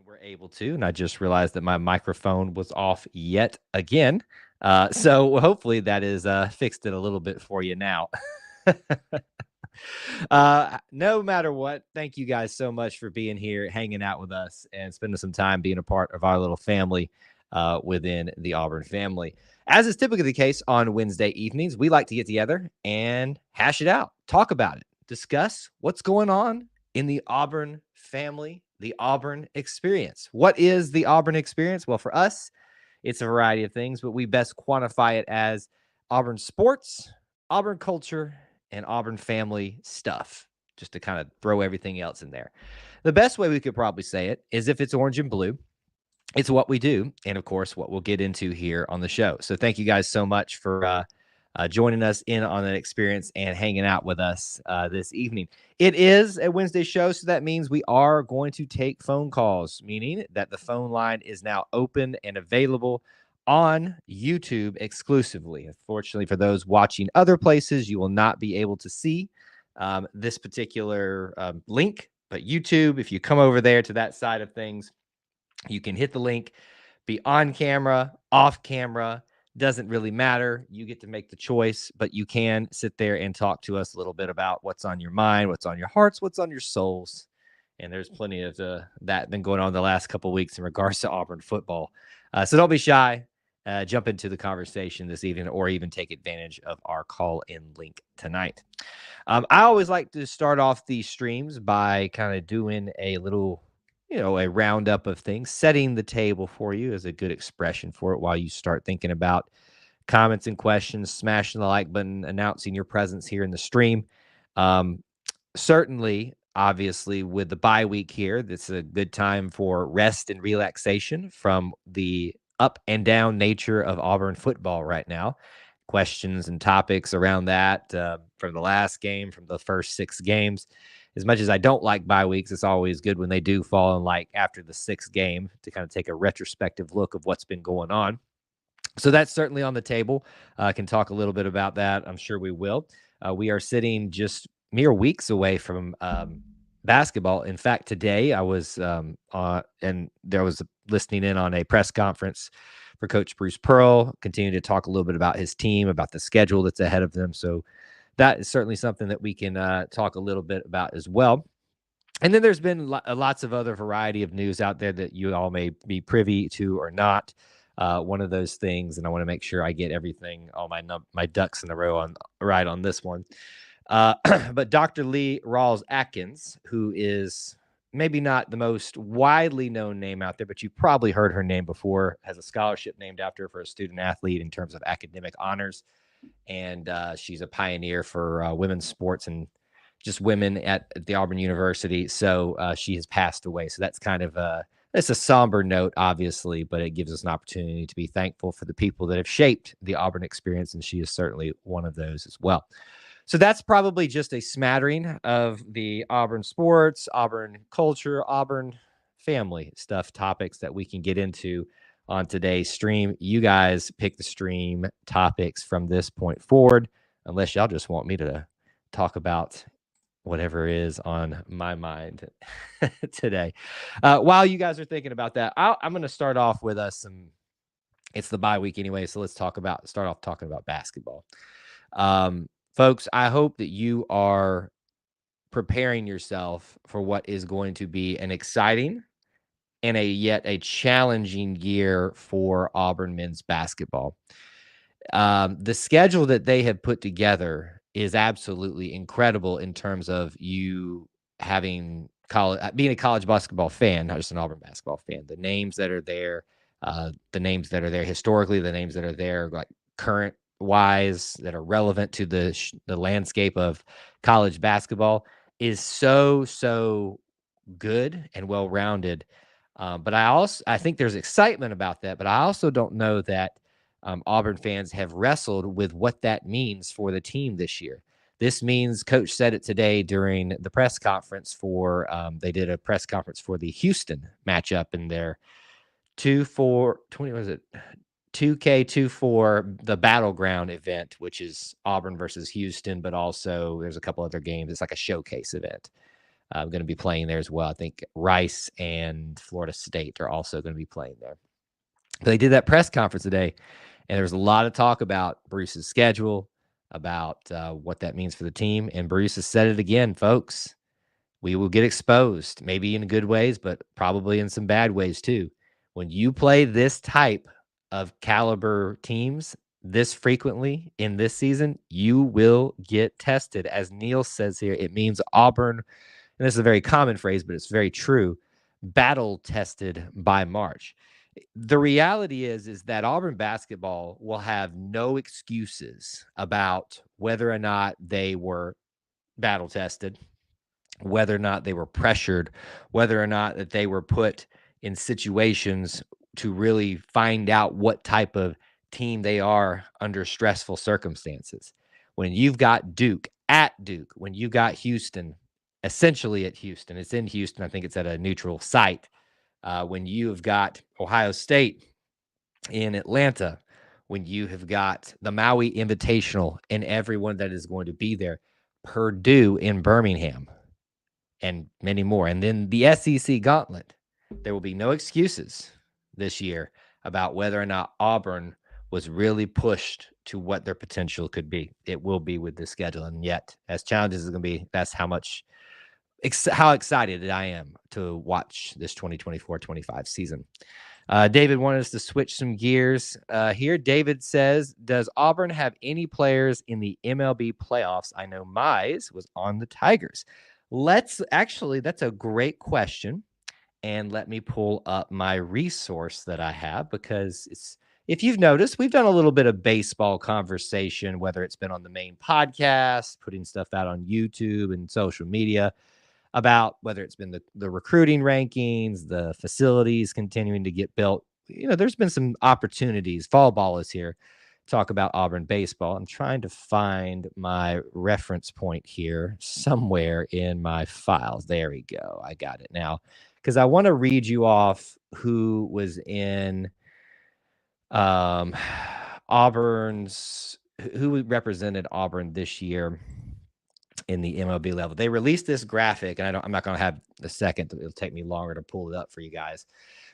we're able to. And I just realized that my microphone was off yet again. So hopefully that is fixed it a little bit for you now. No matter what, thank you guys so much for being here, hanging out with us, and spending some time being a part of our little family within the Auburn family. As is typically the case on Wednesday evenings, we like to get together and hash it out, talk about it, discuss what's going on in the Auburn family, the Auburn experience. What is the Auburn experience? Well, for us, it's a variety of things, but we best quantify it as Auburn sports, Auburn culture, and Auburn family stuff, just to kind of throw everything else in there. The best way we could probably say it is if it's orange and blue, it's what we do, and of course, what we'll get into here on the show. So thank you guys so much for joining us in on that experience and hanging out with us this evening. It is a Wednesday show, so that means we are going to take phone calls, meaning that the phone line is now open and available on YouTube exclusively. Unfortunately, for those watching other places, you will not be able to see this particular link, but YouTube, if you come over there to that side of things, you can hit the link, be on camera, off camera, doesn't really matter. You get to make the choice, but you can sit there and talk to us a little bit about what's on your mind, what's on your hearts, what's on your souls. And there's plenty of that been going on the last couple of weeks in regards to Auburn football. So don't be shy. Jump into the conversation this evening or even take advantage of our call-in link tonight. I always like to start off these streams by kind of doing a little a roundup of things. Setting the table for you is a good expression for it while you start thinking about comments and questions, smashing the like button, announcing your presence here in the stream. Certainly, obviously, with the bye week here, this is a good time for rest and relaxation from the up and down nature of Auburn football right now. Questions and topics around that from the last game, from the first 6 games. As much as I don't like bye weeks, it's always good when they do fall in like after the 6th game to kind of take a retrospective look of what's been going on. So that's certainly on the table. I can talk a little bit about that. I'm sure we will. We are sitting just mere weeks away from basketball. In fact, today I was and there was listening in on a press conference for Coach Bruce Pearl, continuing to talk a little bit about his team, about the schedule that's ahead of them. So that is certainly something that we can talk a little bit about as well. And then there's been lots of other variety of news out there that you all may be privy to or not. One of those things, and I want to make sure I get everything, all my ducks in a row on this one. But Dr. Lee Rawls Atkins, who is maybe not the most widely known name out there, but you've probably heard her name before, has a scholarship named after her for a student athlete in terms of academic honors. And she's a pioneer for women's sports and just women at the Auburn University. So she has passed away. So that's kind of it's a somber note, obviously, but it gives us an opportunity to be thankful for the people that have shaped the Auburn experience. And she is certainly one of those as well. So that's probably just a smattering of the Auburn sports, Auburn culture, Auburn family stuff, topics that we can get into on today's stream. You guys pick the stream topics from this point forward, unless y'all just want me to talk about whatever is on my mind today. While you guys are thinking about that, I'm going to start off with it's the bye week anyway, so let's start off talking about basketball. Folks, I hope that you are preparing yourself for what is going to be an exciting and yet a challenging year for Auburn men's basketball. The schedule that they have put together is absolutely incredible in terms of you having being a college basketball fan, not just an Auburn basketball fan. The names that are there, historically, the names that are there, like current wise, that are relevant to the landscape of college basketball, is so good and well rounded. But I think there's excitement about that. But I also don't know that Auburn fans have wrestled with what that means for the team this year. This means, Coach said it today during the press conference they did a press conference for the Houston matchup in their 2K24, the Battleground event, which is Auburn versus Houston, but also there's a couple other games. It's like a showcase event. going to be playing there as well. I think Rice and Florida State are also going to be playing there. But they did that press conference today, and there was a lot of talk about Bruce's schedule, about what that means for the team. And Bruce has said it again, folks. We will get exposed, maybe in good ways, but probably in some bad ways too. When you play this type of caliber teams this frequently in this season, you will get tested. As Neil says here, it means Auburn, and this is a very common phrase, but it's very true, battle tested by March. The reality is that Auburn basketball will have no excuses about whether or not they were battle tested, whether or not they were pressured, whether or not that they were put in situations to really find out what type of team they are under stressful circumstances. When you've got Duke at Duke, when you got Houston, essentially at Houston, it's in Houston, I think it's at a neutral site. When you have got Ohio State in Atlanta, when you have got the Maui Invitational and everyone that is going to be there, Purdue in Birmingham, and many more. And then the SEC gauntlet. There will be no excuses this year about whether or not Auburn was really pushed to what their potential could be. It will be with this schedule. And yet, as challenges is going to be, that's how excited I am to watch this 2024-25 season. David wanted us to switch some gears here. David says, does Auburn have any players in the MLB playoffs? I know Mize was on the Tigers. That's a great question. And let me pull up my resource that I have, because if you've noticed, we've done a little bit of baseball conversation, whether it's been on the main podcast, putting stuff out on YouTube and social media, about whether it's been the recruiting rankings, the facilities continuing to get built. There's been some opportunities. Fall ball is here. Talk about Auburn baseball. I'm trying to find my reference point here somewhere in my files. There we go. I got it now, because I want to read you off who was in who represented Auburn this year in the MLB level. They released this graphic, and I'm not going to have a second. It'll take me longer to pull it up for you guys.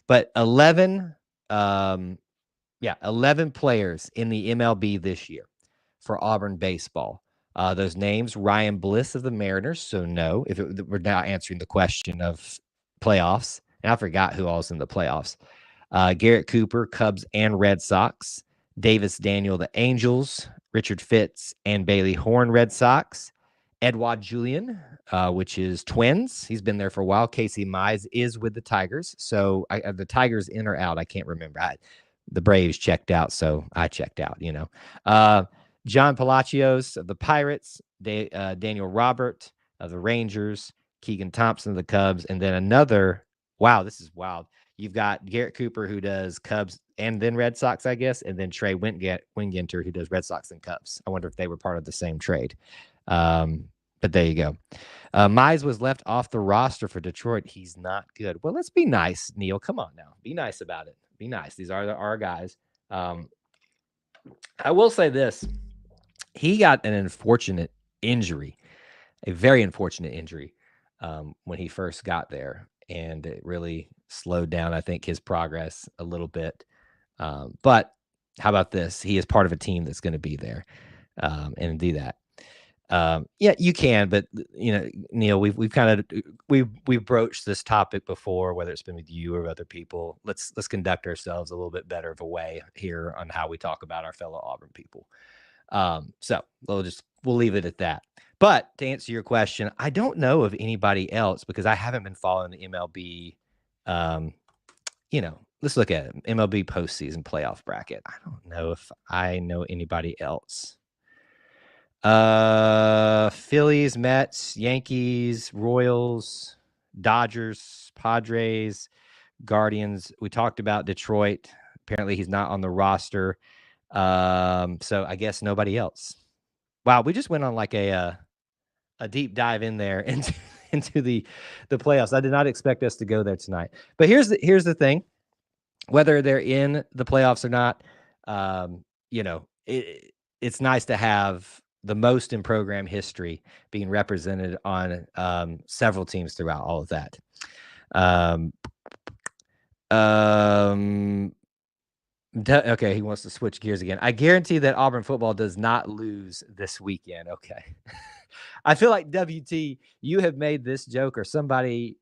But 11 players in the MLB this year for Auburn baseball. Those names: Ryan Bliss of the Mariners. So no, we're now answering the question of playoffs. And I forgot who all was in the playoffs. Garrett Cooper, Cubs and Red Sox. Davis Daniel, the Angels. Richard Fitz and Bailey Horn, Red Sox. Edouard Julien, which is Twins. He's been there for a while. Casey Mize is with the Tigers. So the Tigers in or out, I can't remember. The Braves checked out, so I checked out, John Palacios of the Pirates, Daniel Robert of the Rangers, Keegan Thompson of the Cubs, and then another, wow, this is wild. You've got Garrett Cooper, who does Cubs and then Red Sox, I guess, and then Trey Wingenter, who does Red Sox and Cubs. I wonder if they were part of the same trade. But there you go. Mize was left off the roster for Detroit. He's not good. Well, let's be nice, Neil. Come on now. Be nice about it. Be nice. These are our guys. I will say this. He got an unfortunate injury, a very unfortunate injury, when he first got there. And it really slowed down, I think, his progress a little bit. But how about this? He is part of a team that's going to be there and do that. Yeah, you can, but Neil, we've broached this topic before, whether it's been with you or other people. Let's conduct ourselves a little bit better of a way here on how we talk about our fellow Auburn people. So we'll leave it at that. But to answer your question, I don't know of anybody else, because I haven't been following the MLB. Let's look at it. MLB postseason playoff bracket. I don't know if I know anybody else. Phillies, Mets, Yankees, Royals, Dodgers, Padres, Guardians. We talked about Detroit. Apparently he's not on the roster. So I guess nobody else. Wow, we just went on like a deep dive in there into the playoffs. I did not expect us to go there tonight. But here's the thing. Whether they're in the playoffs or not, it's nice to have the most in program history, being represented on several teams throughout all of that. Um, um, okay, he wants to switch gears again. I guarantee that Auburn football does not lose this weekend. Okay. I feel like WT, you have made this joke or somebody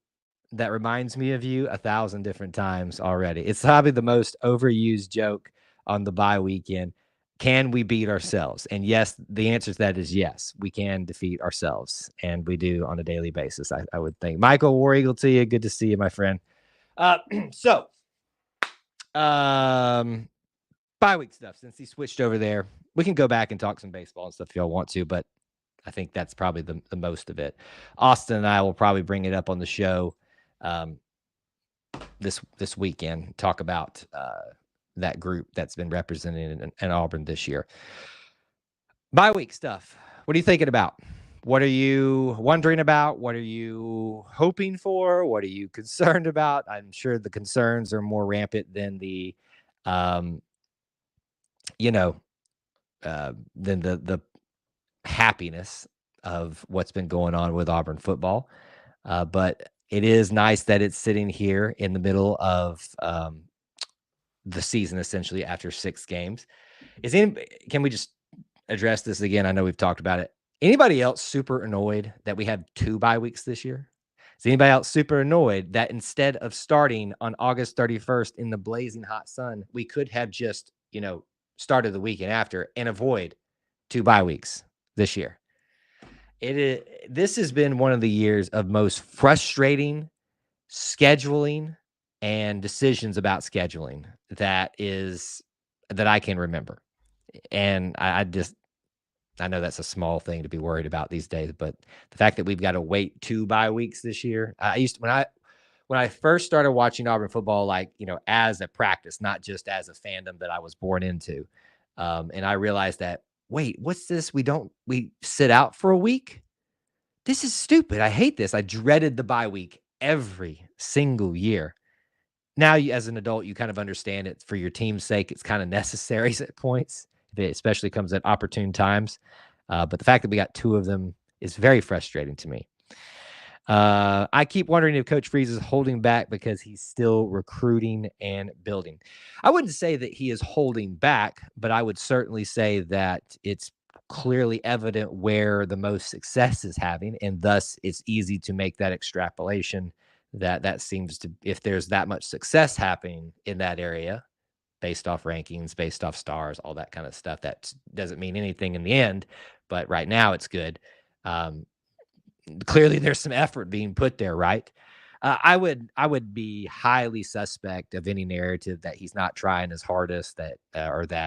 that reminds me of you 1,000 different times already. It's probably the most overused joke on the bye weekend. Can we beat ourselves? And yes, the answer to that is yes, we can defeat ourselves. And we do on a daily basis, I would think. Michael, War Eagle to you. Good to see you, my friend. So, bye week stuff. Since he switched over there, we can go back and talk some baseball and stuff if y'all want to, but I think that's probably the most of it. Austin and I will probably bring it up on the show this weekend, talk about that group that's been represented in Auburn this year. Bye week stuff. What are you thinking about? What are you wondering about? What are you hoping for? What are you concerned about? I'm sure the concerns are more rampant than the, than the happiness of what's been going on with Auburn football. But it is nice that it's sitting here in the middle of the season, essentially after 6 games. Can we just address this again? I know we've talked about it. Anybody else super annoyed that we have 2 bye weeks this year? Is anybody else super annoyed that instead of starting on August 31st in the blazing hot sun, we could have just, started the weekend after and avoid 2 bye weeks this year? This has been one of the years of most frustrating scheduling and decisions about scheduling that I can remember. And I know that's a small thing to be worried about these days, but the fact that we've got to wait 2 bye weeks this year. When I first started watching Auburn football, as a practice, not just as a fandom that I was born into. And I realized that, wait, what's this? We sit out for a week? This is stupid. I hate this. I dreaded the bye week every single year. Now, as an adult, you kind of understand it for your team's sake. It's kind of necessary at points. It especially comes at opportune times. But the fact that we got 2 of them is very frustrating to me. I keep wondering if Coach Freeze is holding back because he's still recruiting and building. I wouldn't say that he is holding back, but I would certainly say that it's clearly evident where the most success is having, and thus it's easy to make that extrapolation that seems to, if there's that much success happening in that area based off rankings, based off stars, all that kind of stuff, that doesn't mean anything in the end, but right now it's good. Clearly there's some effort being put there, right? I would be highly suspect of any narrative that he's not trying his hardest, as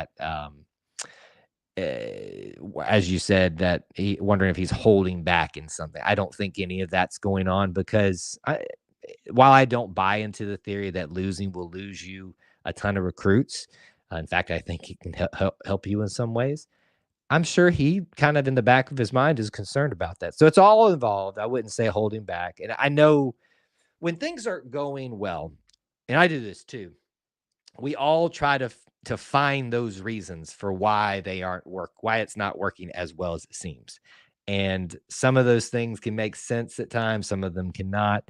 you said, that wondering if he's holding back in something. I don't think any of that's going on because while I don't buy into the theory that losing will lose you a ton of recruits, in fact, I think it can help you in some ways. I'm sure he kind of in the back of his mind is concerned about that. So it's all involved. I wouldn't say holding back. And I know when things are going well, and I do this too, we all try to find those reasons for why why it's not working as well as it seems. And some of those things can make sense at times, some of them cannot.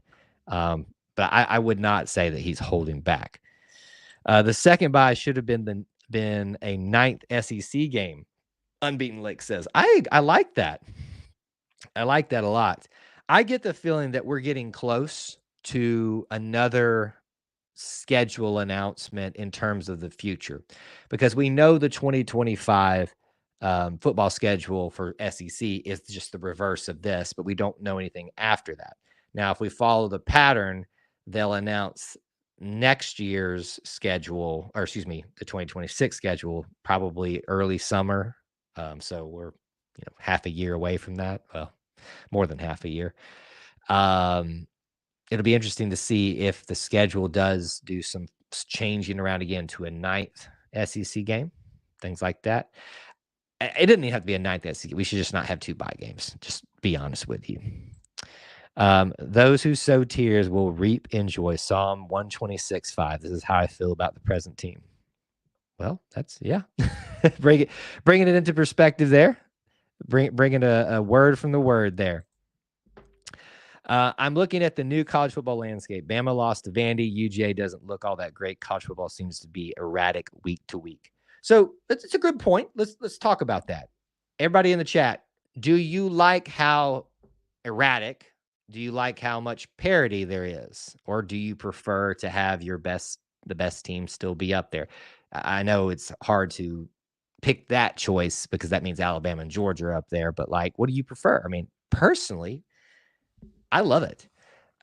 But I would not say that he's holding back. The second bye should have been a 9th SEC game. Unbeaten Lake says, I like that. I like that a lot. I get the feeling that we're getting close to another schedule announcement in terms of the future, because we know the 2025 football schedule for SEC is just the reverse of this, but we don't know anything after that. Now, if we follow the pattern, they'll announce next year's schedule, or excuse me, the 2026 schedule, probably early summer. So we're half a year away from that. Well, more than half a year. It'll be interesting to see if the schedule does do some changing around again to a 9th SEC game, things like that. It didn't even have to be a 9th SEC. We should just not have 2 bye games. Just be honest with you. Those who sow tears will reap in joy. Psalm 126:5. This is how I feel about the present team. Well, that's, yeah. Bringing it into perspective there. Bringing a word from the word there. I'm looking at the new college football landscape. Bama lost to Vandy. UGA doesn't look all that great. College football seems to be erratic week to week. So it's a good point. Let's talk about that. Everybody in the chat, do you like how erratic? Do you like how much parity there is, or do you prefer to have the best team still be up there? I know it's hard to pick that choice because that means Alabama and Georgia are up there. But like, what do you prefer? I mean, personally, I love it.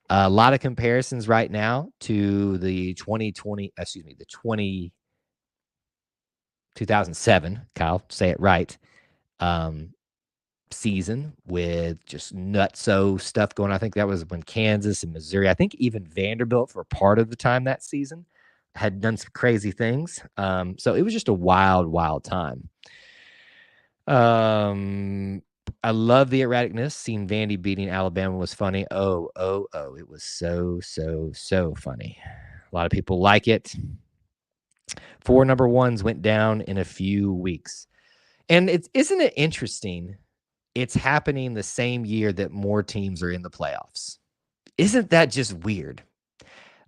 A lot of comparisons right now to the 2007, Kyle, say it right, season with just nutso stuff going on. I think that was when Kansas and Missouri, I think even Vanderbilt for part of the time that season had done some crazy things. So it was just a wild, wild time. I love the erraticness. Seeing Vandy beating Alabama was funny. Oh, it was so funny. A lot of people like it. 4 number ones went down in a few weeks. And isn't it interesting? It's happening the same year that more teams are in the playoffs. Isn't that just weird?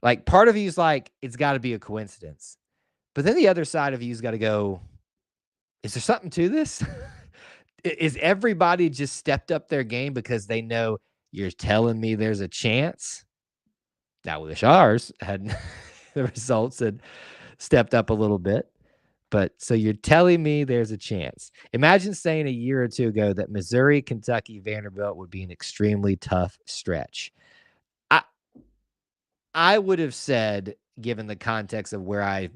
Like, part of you's like, it's got to be a coincidence. But then the other side of you's got to go, is there something to this? Is everybody just stepped up their game because they know you're telling me there's a chance? I wish ours had the results had stepped up a little bit. But so you're telling me there's a chance. Imagine saying a year or two ago that Missouri, Kentucky, Vanderbilt would be an extremely tough stretch. I would have said, given the context of where I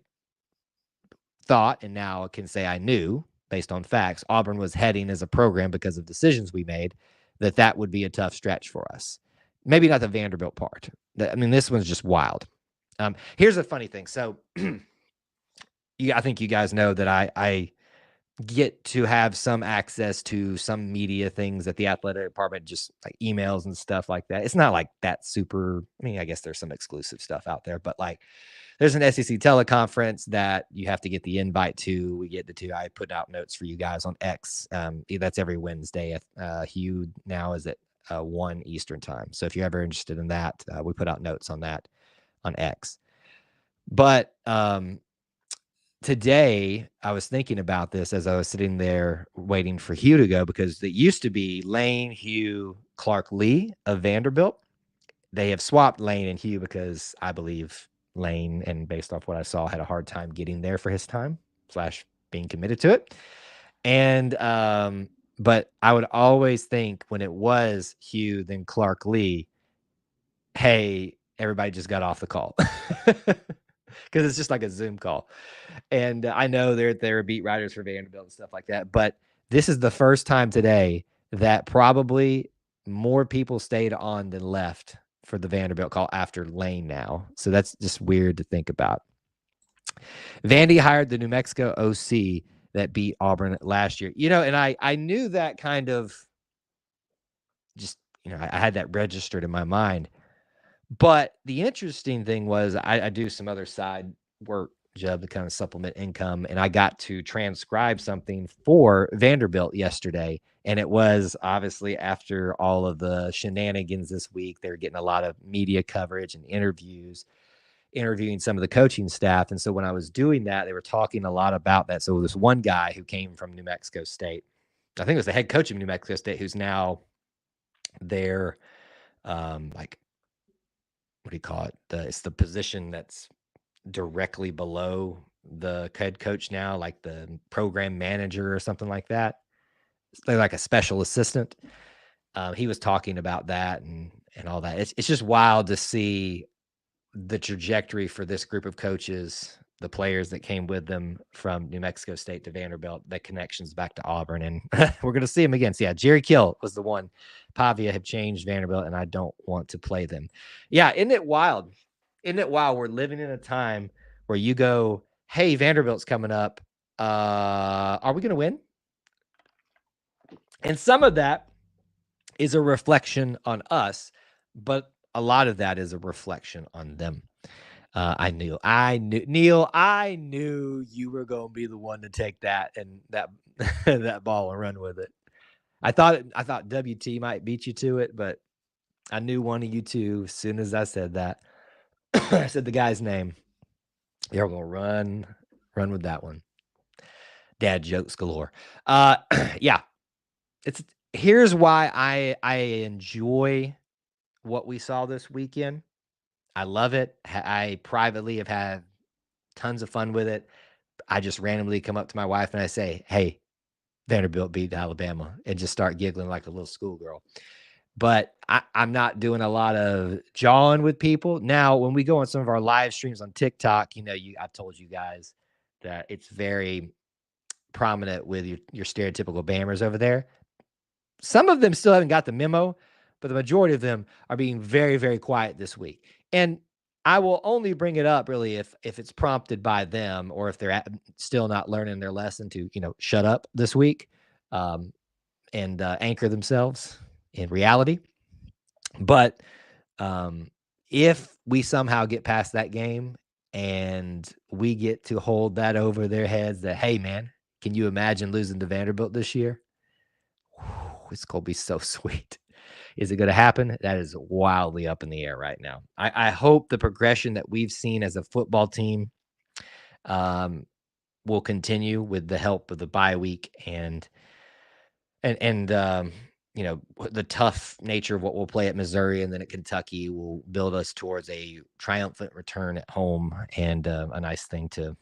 thought, and now I can say I knew, based on facts, Auburn was heading as a program because of decisions we made, that would be a tough stretch for us. Maybe not the Vanderbilt part. I mean, this one's just wild. Here's a funny thing. So I think you guys know that I get to have some access to some media things at the athletic department, just like emails and stuff like that. It's not like that super. I mean, I guess there's some exclusive stuff out there, but like there's an SEC teleconference that you have to get the invite to. We get the two. I put out notes for you guys on X. That's every Wednesday. Hugh now is at 1 Eastern time. So if you're ever interested in that, we put out notes on that on X. But today I was thinking about this as I was sitting there waiting for Hugh to go, because it used to be Lane, Hugh, Clark Lee of Vanderbilt. They have swapped Lane and Hugh because I believe Lane, and based off what I saw, had a hard time getting there for his time / being committed to it. And but I would always think when it was Hugh, then Clark Lee, hey, everybody just got off the call. Because it's just like a Zoom call. And I know there are beat writers for Vanderbilt and stuff like that, but this is the first time today that probably more people stayed on than left for the Vanderbilt call after Lane now. So that's just weird to think about. Vandy hired the New Mexico OC that beat Auburn last year. And I knew that kind of just, I had that registered in my mind. But the interesting thing was I do some other side work job to kind of supplement income, and I got to transcribe something for Vanderbilt yesterday. And it was obviously after all of the shenanigans this week. They were getting a lot of media coverage and interviewing some of the coaching staff. And so when I was doing that, they were talking a lot about that. So this one guy who came from New Mexico State, I think it was the head coach of New Mexico State, who's now their like, what do you call it? It's the position that's directly below the head coach now, like the program manager or something like that. They're like a special assistant. He was talking about that and all that. It's just wild to see the trajectory for this group of coaches, the players that came with them from New Mexico State to Vanderbilt, the connections back to Auburn. And we're going to see them again. So yeah, Jerry Kill was the one. Pavia have changed Vanderbilt, and I don't want to play them. Yeah, isn't it wild? Isn't it wild? We're living in a time where you go, hey, Vanderbilt's coming up. Are we going to win? And some of that is a reflection on us, but a lot of that is a reflection on them. I knew Neil, I knew you were going to be the one to take that and that that ball and run with it. I thought WT might beat you to it, but I knew one of you two as soon as I said that. I said the guy's name. You're gonna run with that one. Dad jokes galore. Uh, yeah, it's here's why I enjoy what we saw this weekend. I love it. I privately have had tons of fun with it. I just randomly come up to my wife and I say, "Hey, Vanderbilt beat Alabama," and just start giggling like a little schoolgirl. But I'm not doing a lot of jawing with people. Now, when we go on some of our live streams on TikTok, I've told you guys that it's very prominent with your stereotypical Bammers over there. Some of them still haven't got the memo, but the majority of them are being very, very quiet this week. And I will only bring it up really if it's prompted by them or if they're still not learning their lesson to shut up this week, and anchor themselves in reality. But if we somehow get past that game and we get to hold that over their heads that, hey, man, can you imagine losing to Vanderbilt this year? It's going to be so sweet. Is it going to happen? That is wildly up in the air right now. I hope the progression that we've seen as a football team will continue with the help of the bye week and the tough nature of what we'll play at Missouri and then at Kentucky will build us towards a triumphant return at home and a nice thing to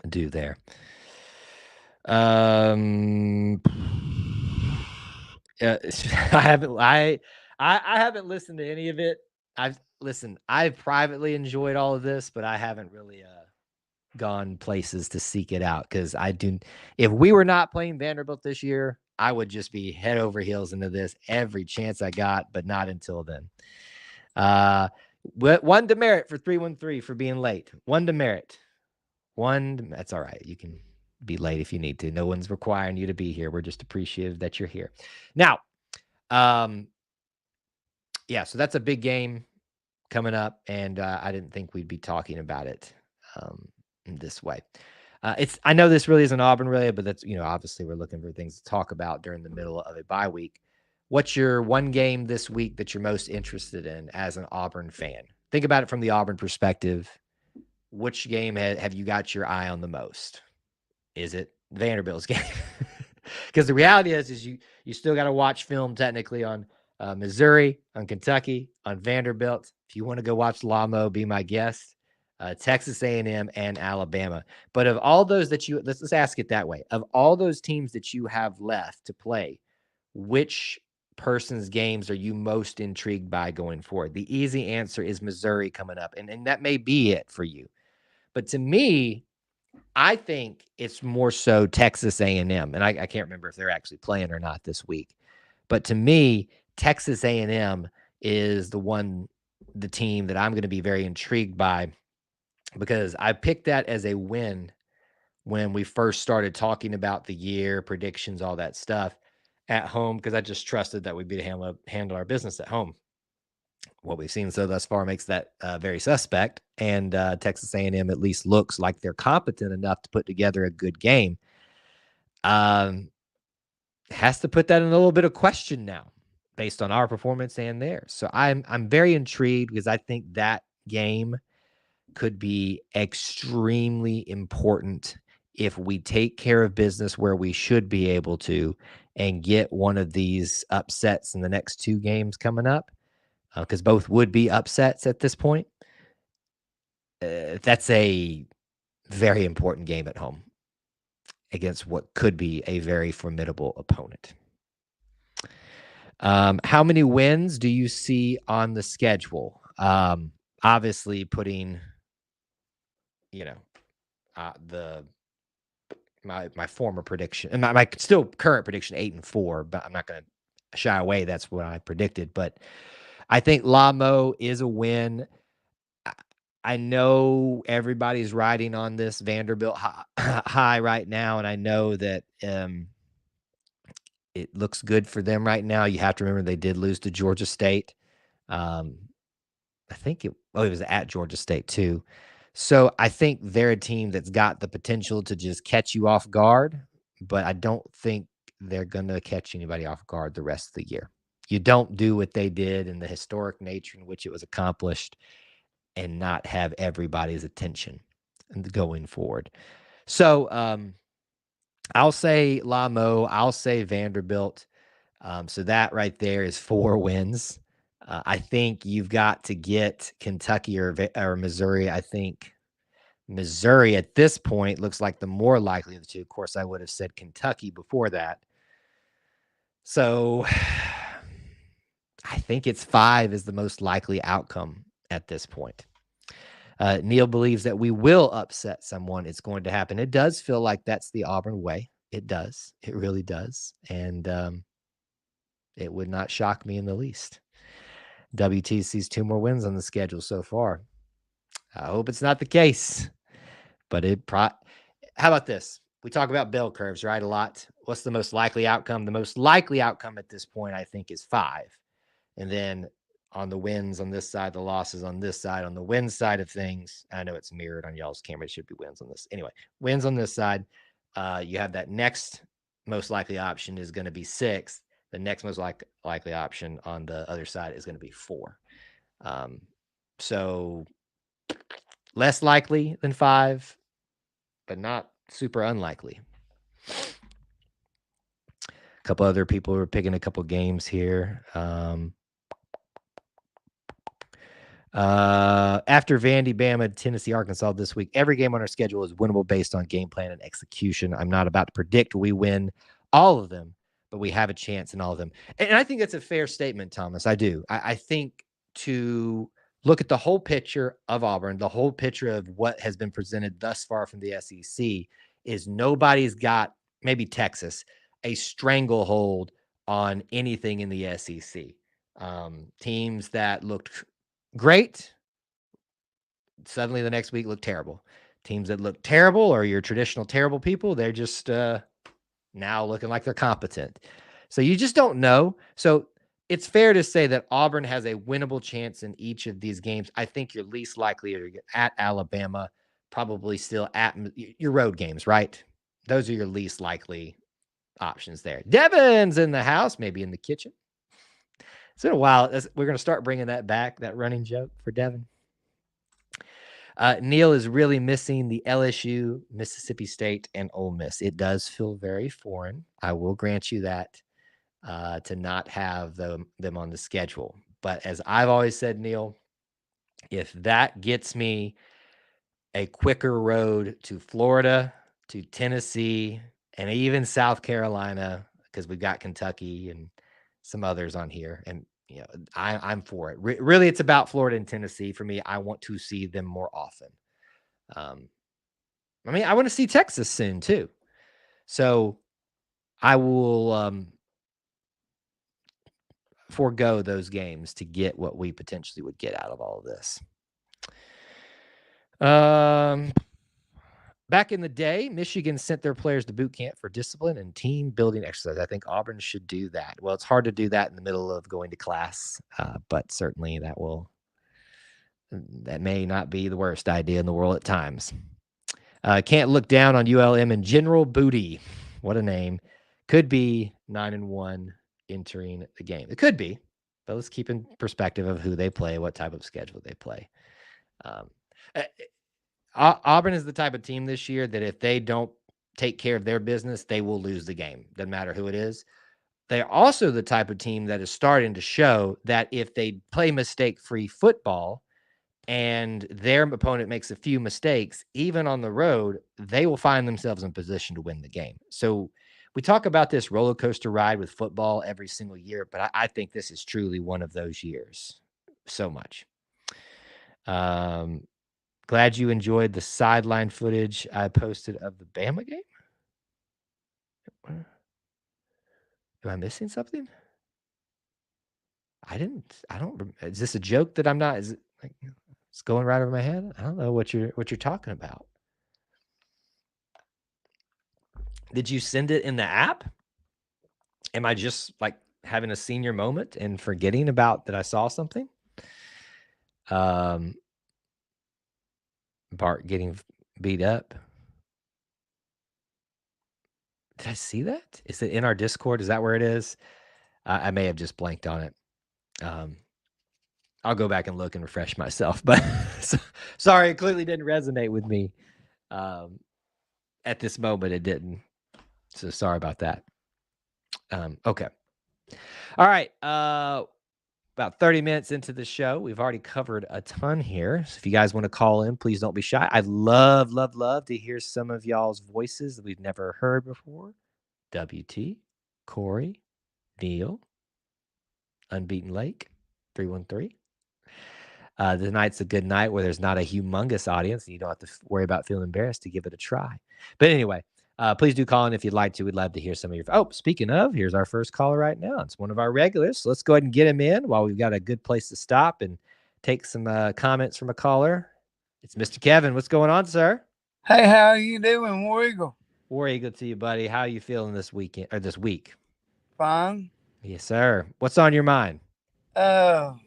do there. I haven't listened to any of it. I've privately enjoyed all of this, but I haven't really gone places to seek it out because if we were not playing Vanderbilt this year, I would just be head over heels into this every chance I got, but not until then. One demerit for 313 for being late. One demerit. That's all right. You can be late if you need to. No one's requiring you to be here. We're just appreciative that you're here. Now, yeah, so that's a big game coming up, and I didn't think we'd be talking about it in this way. I know this really isn't Auburn related, but that's obviously we're looking for things to talk about during the middle of a bye week. What's your one game this week that you're most interested in as an Auburn fan? Think about it from the Auburn perspective. Which game have you got your eye on the most? Is it Vanderbilt's game? Because the reality is you still got to watch film technically on Missouri, on Kentucky, on Vanderbilt. If you want to go watch Lamo, be my guest. Texas A&M and Alabama. But of all those that let's ask it that way. Of all those teams that you have left to play, which person's games are you most intrigued by going forward? The easy answer is Missouri coming up, and that may be it for you. But to me, I think it's more so Texas A&M, and I can't remember if they're actually playing or not this week. But to me, Texas A&M is the team that I'm going to be very intrigued by because I picked that as a win when we first started talking about the year, predictions, all that stuff at home because I just trusted that we'd be able to handle our business at home. What we've seen so thus far makes that very suspect, and Texas A&M at least looks like they're competent enough to put together a good game. Has to put that in a little bit of question now based on our performance and theirs. So I'm very intrigued because I think that game could be extremely important if we take care of business where we should be able to and get one of these upsets in the next two games coming up, because both would be upsets at this point. That's a very important game at home against what could be a very formidable opponent. How many wins do you see on the schedule? Obviously putting, my former prediction and my still current prediction 8-4, but I'm not going to shy away. That's what I predicted, but I think Lamo is a win. I know everybody's riding on this Vanderbilt high right now, and I know that it looks good for them right now. You have to remember they did lose to Georgia State. I think it was at Georgia State too. So I think they're a team that's got the potential to just catch you off guard, but I don't think they're going to catch anybody off guard the rest of the year. You don't do what they did in the historic nature in which it was accomplished and not have everybody's attention going forward. So I'll say Lamo. I'll say Vanderbilt. So that right there is 4 wins. I think you've got to get Kentucky or Missouri. I think Missouri at this point looks like the more likely of the two. Of course, I would have said Kentucky before that. So I think it's 5 is the most likely outcome at this point. Neil believes that we will upset someone. It's going to happen. It does feel like that's the Auburn way. It does. It really does. And it would not shock me in the least. WTC's 2 more wins on the schedule so far. I hope it's not the case. But how about this? We talk about bell curves, right? A lot. What's the most likely outcome? The most likely outcome at this point, I think, is 5. And then on the wins on this side, the losses on this side. On the wins side of things, I know it's mirrored on y'all's camera. It should be wins on this. Anyway, wins on this side. You have that next most likely option is going to be 6. The next most likely option on the other side is going to be 4. So less likely than 5, but not super unlikely. A couple other people were picking a couple games here. After Vandy, Bama, Tennessee, Arkansas this week, every game on our schedule is winnable based on game plan and execution. I'm not about to predict we win all of them, but we have a chance in all of them. And I think that's a fair statement, Thomas. I do. I think to look at the whole picture of Auburn, the whole picture of what has been presented thus far from the SEC is nobody's got, maybe Texas, a stranglehold on anything in the SEC. Teams that looked great, suddenly the next week look terrible. Teams that look terrible or your traditional terrible people, they're just now looking like they're competent. So you just don't know. So it's fair to say that Auburn has a winnable chance in each of these games. I think you're least likely to get at Alabama, probably still at your road games, right? Those are your least likely options there. Devin's in the house, maybe in the kitchen. It's been a while. We're going to start bringing that back, that running joke for Devin. Neil is really missing the LSU, Mississippi State, and Ole Miss. It does feel very foreign. I will grant you that, to not have them on the schedule. But as I've always said, Neil, if that gets me a quicker road to Florida, to Tennessee, and even South Carolina, because we've got Kentucky and some others on here, and I'm for it. Really, it's about Florida and Tennessee for me. I want to see them more often. I want to see Texas soon too. So I will forego those games to get what we potentially would get out of all of this. Back in the day, Michigan sent their players to boot camp for discipline and team building exercise. I think Auburn should do that. Well, it's hard to do that in the middle of going to class, but certainly that may not be the worst idea in the world at times. Can't look down on ULM and General Booty. What a name. Could be 9-1 entering the game. It could be, but let's keep in perspective of who they play, what type of schedule they play. Auburn is the type of team this year that if they don't take care of their business, they will lose the game. Doesn't matter who it is. They're also the type of team that is starting to show that if they play mistake-free football and their opponent makes a few mistakes, even on the road, they will find themselves in position to win the game. So we talk about this roller coaster ride with football every single year, but I think this is truly one of those years. So much. Glad you enjoyed the sideline footage I posted of the Bama game. Am I missing something? I don't. Is this a joke that I'm not? Is it like it's going right over my head? I don't know what you're talking about. Did you send it in the app? Am I just like having a senior moment and forgetting about that I saw something? Bart getting beat up. Did I see that? Is it in our Discord? Is that where it is? I may have just blanked on it. I'll go back and look and refresh myself. But sorry, it clearly didn't resonate with me. At this moment, it didn't. So sorry about that. Okay. All right. About 30 minutes into the show. We've already covered a ton here. So if you guys want to call in, please don't be shy. I'd love to hear some of y'all's voices that we've never heard before. WT, Corey, Neil, Unbeaten Lake, 313. The night's a good night where there's not a humongous audience and you don't have to worry about feeling embarrassed to give it a try. But anyway, please do call in if you'd like to. We'd love to hear some of your. Oh, speaking of, here's our first caller right now. It's one of our regulars. So let's go ahead and get him in while we've got a good place to stop and take some comments from a caller. It's Mr. Kevin. What's going on, sir? Hey, how you doing, War Eagle? War Eagle to you, buddy. How are you feeling this weekend or this week? Fine. Yes, sir. What's on your mind? Cam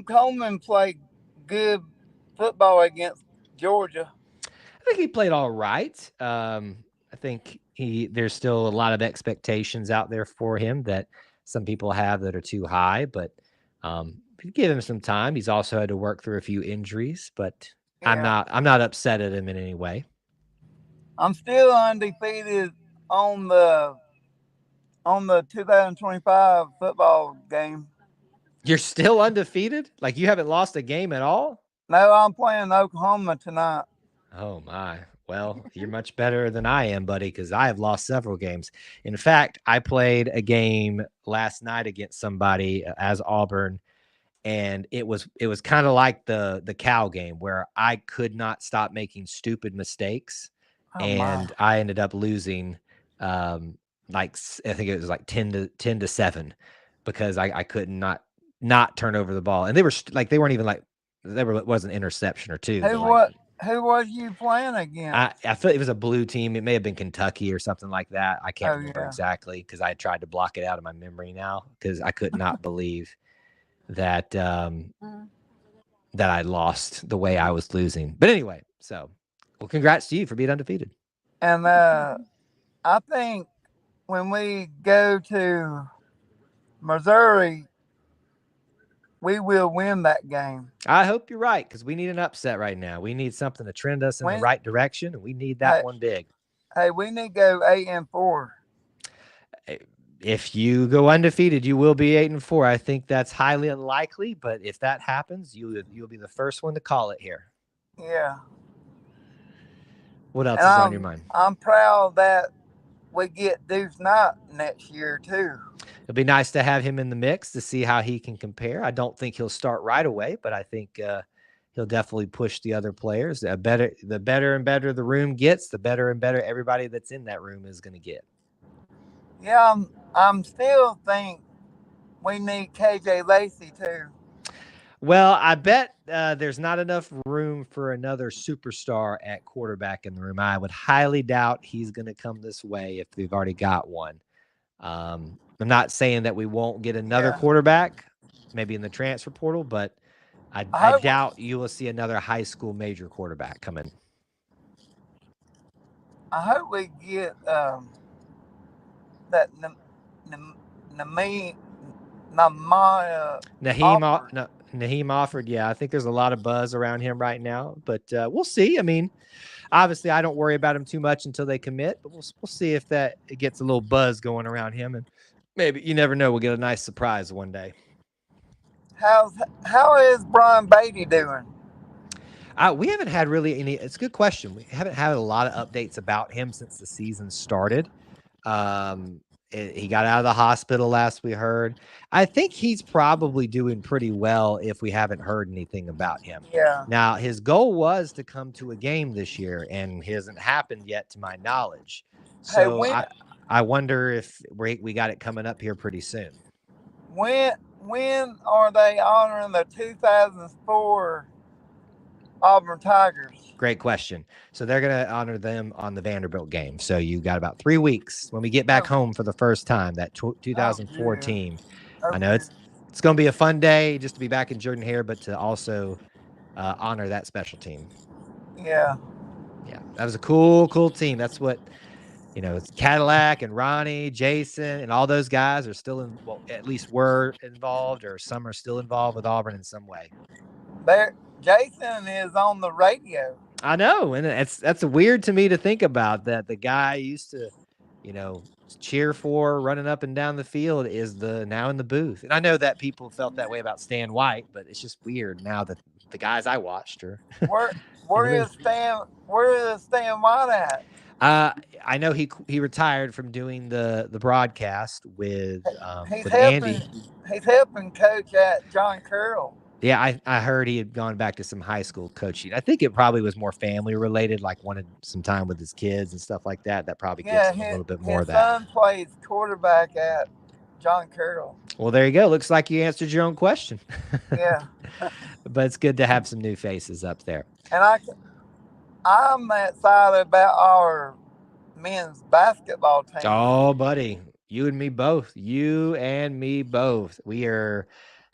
Coleman played good football against Georgia. I think he played all right. I think there's still a lot of expectations out there for him that some people have that are too high, but give him some time. He's also had to work through a few injuries, but Yeah. I'm not upset at him in any way. I'm still undefeated on the 2025 football game. You're still undefeated? Like you haven't lost a game at all? No, I'm playing Oklahoma tonight. Oh my. Well, you're much better than I am, buddy, because I have lost several games. In fact, I played a game last night against somebody as Auburn, and it was kind of like the Cal game where I could not stop making stupid mistakes, Oh my. and I ended up losing. Like I think it was like 10-7 because I could not turn over the ball, and they were like they weren't even like was an interception or two, but like Who was you playing against? I feel it was a blue team. It may have been Kentucky or something like that. I can't Oh remember yeah. exactly because I tried to block it out of my memory now because I could not believe that that I lost the way I was losing. But anyway, so well, congrats to you for being undefeated. And I think when we go to Missouri, we will win that game. I hope you're right because we need an upset right now. We need something to trend us in the When right direction, and we need that hey, one big. hey, we need to go 8-4. If you go undefeated, you will be 8-4. I think that's highly unlikely, but if that happens, you'll be the first one to call it here. Yeah. What else And is on your mind? I'm proud that we get Deuce Knight next year too. It'll be nice to have him in the mix to see how he can compare. I don't think he'll start right away, but I think he'll definitely push the other players. The better and better the room gets, the better and better everybody that's in that room is going to get. Yeah, I'm still think we need KJ Lacey too. Well, I bet there's not enough room for another superstar at quarterback in the room. I would highly doubt he's going to come this way if we've already got one. I'm not saying that we won't get another Yeah. quarterback, maybe in the transfer portal, but I I hope doubt you will see another high school major quarterback coming. we get that Nami Namaya Offord. Naheem offered, yeah, I think there's a lot of buzz around him right now, but we'll see. I mean, obviously, I don't worry about him too much until they commit, but we'll see if it gets a little buzz going around him, and maybe you never know, we'll get a nice surprise one day. How is Brian Beatty doing? We haven't had really any. It's a good question. We haven't had a lot of updates about him since the season started. He got out of the hospital last we heard. I think he's probably doing pretty well if we haven't heard anything about him. Yeah. Now, his goal was to come to a game this year, and it hasn't happened yet to my knowledge. Hey, So I wonder if we got it coming up here pretty soon. when are they honoring the 2004 Auburn Tigers? Great question. So they're going to honor them on the Vanderbilt game. So you got about 3 weeks when we get back home for the first time, that 2004 team. I know it's going to be a fun day just to be back in Jordan-Hare, but to also honor that special team. Yeah. Yeah, that was a cool team. That's what It's Cadillac and Ronnie, Jason, and all those guys are still at least were involved, or some are still involved with Auburn in some way. Jason is on the radio. I know, and that's weird to me to think about, that the guy I used to, you know, cheer for running up and down the field is the now in the booth. And I know that people felt that way about Stan White, but it's just weird now that the guys I watched are Where in the where is booth. Stan White at? Uh, I know he retired from doing the broadcast He's with Andy. helping coach at John Carroll. Yeah, I heard he had gone back to some high school coaching. I think it probably was more family related, like wanted some time with his kids and stuff like that. That probably gives Yeah, him a little bit more his of that. son plays quarterback at John Carroll. Well, there you go. Looks like you answered your own question. Yeah, But it's good to have some new faces up there. and I'm excited about our men's basketball team. Oh, buddy, you and me both. You and me both. We are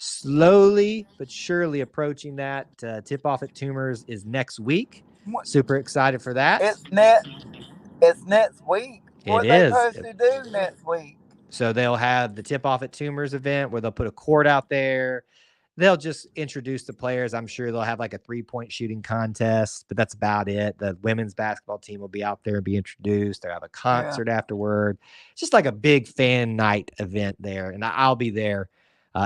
slowly but surely approaching that. Tip off at Tumors is next week. Super excited for that. It's next week. It What they is. supposed to do next week? So they'll have the tip off at Tumors event where they'll put a court out there. They'll just introduce the players. I'm sure they'll have like a 3-point shooting contest, but that's about it. The women's basketball team will be out there and be introduced. They'll have a concert afterward. It's just like a big fan night event there, and I'll be there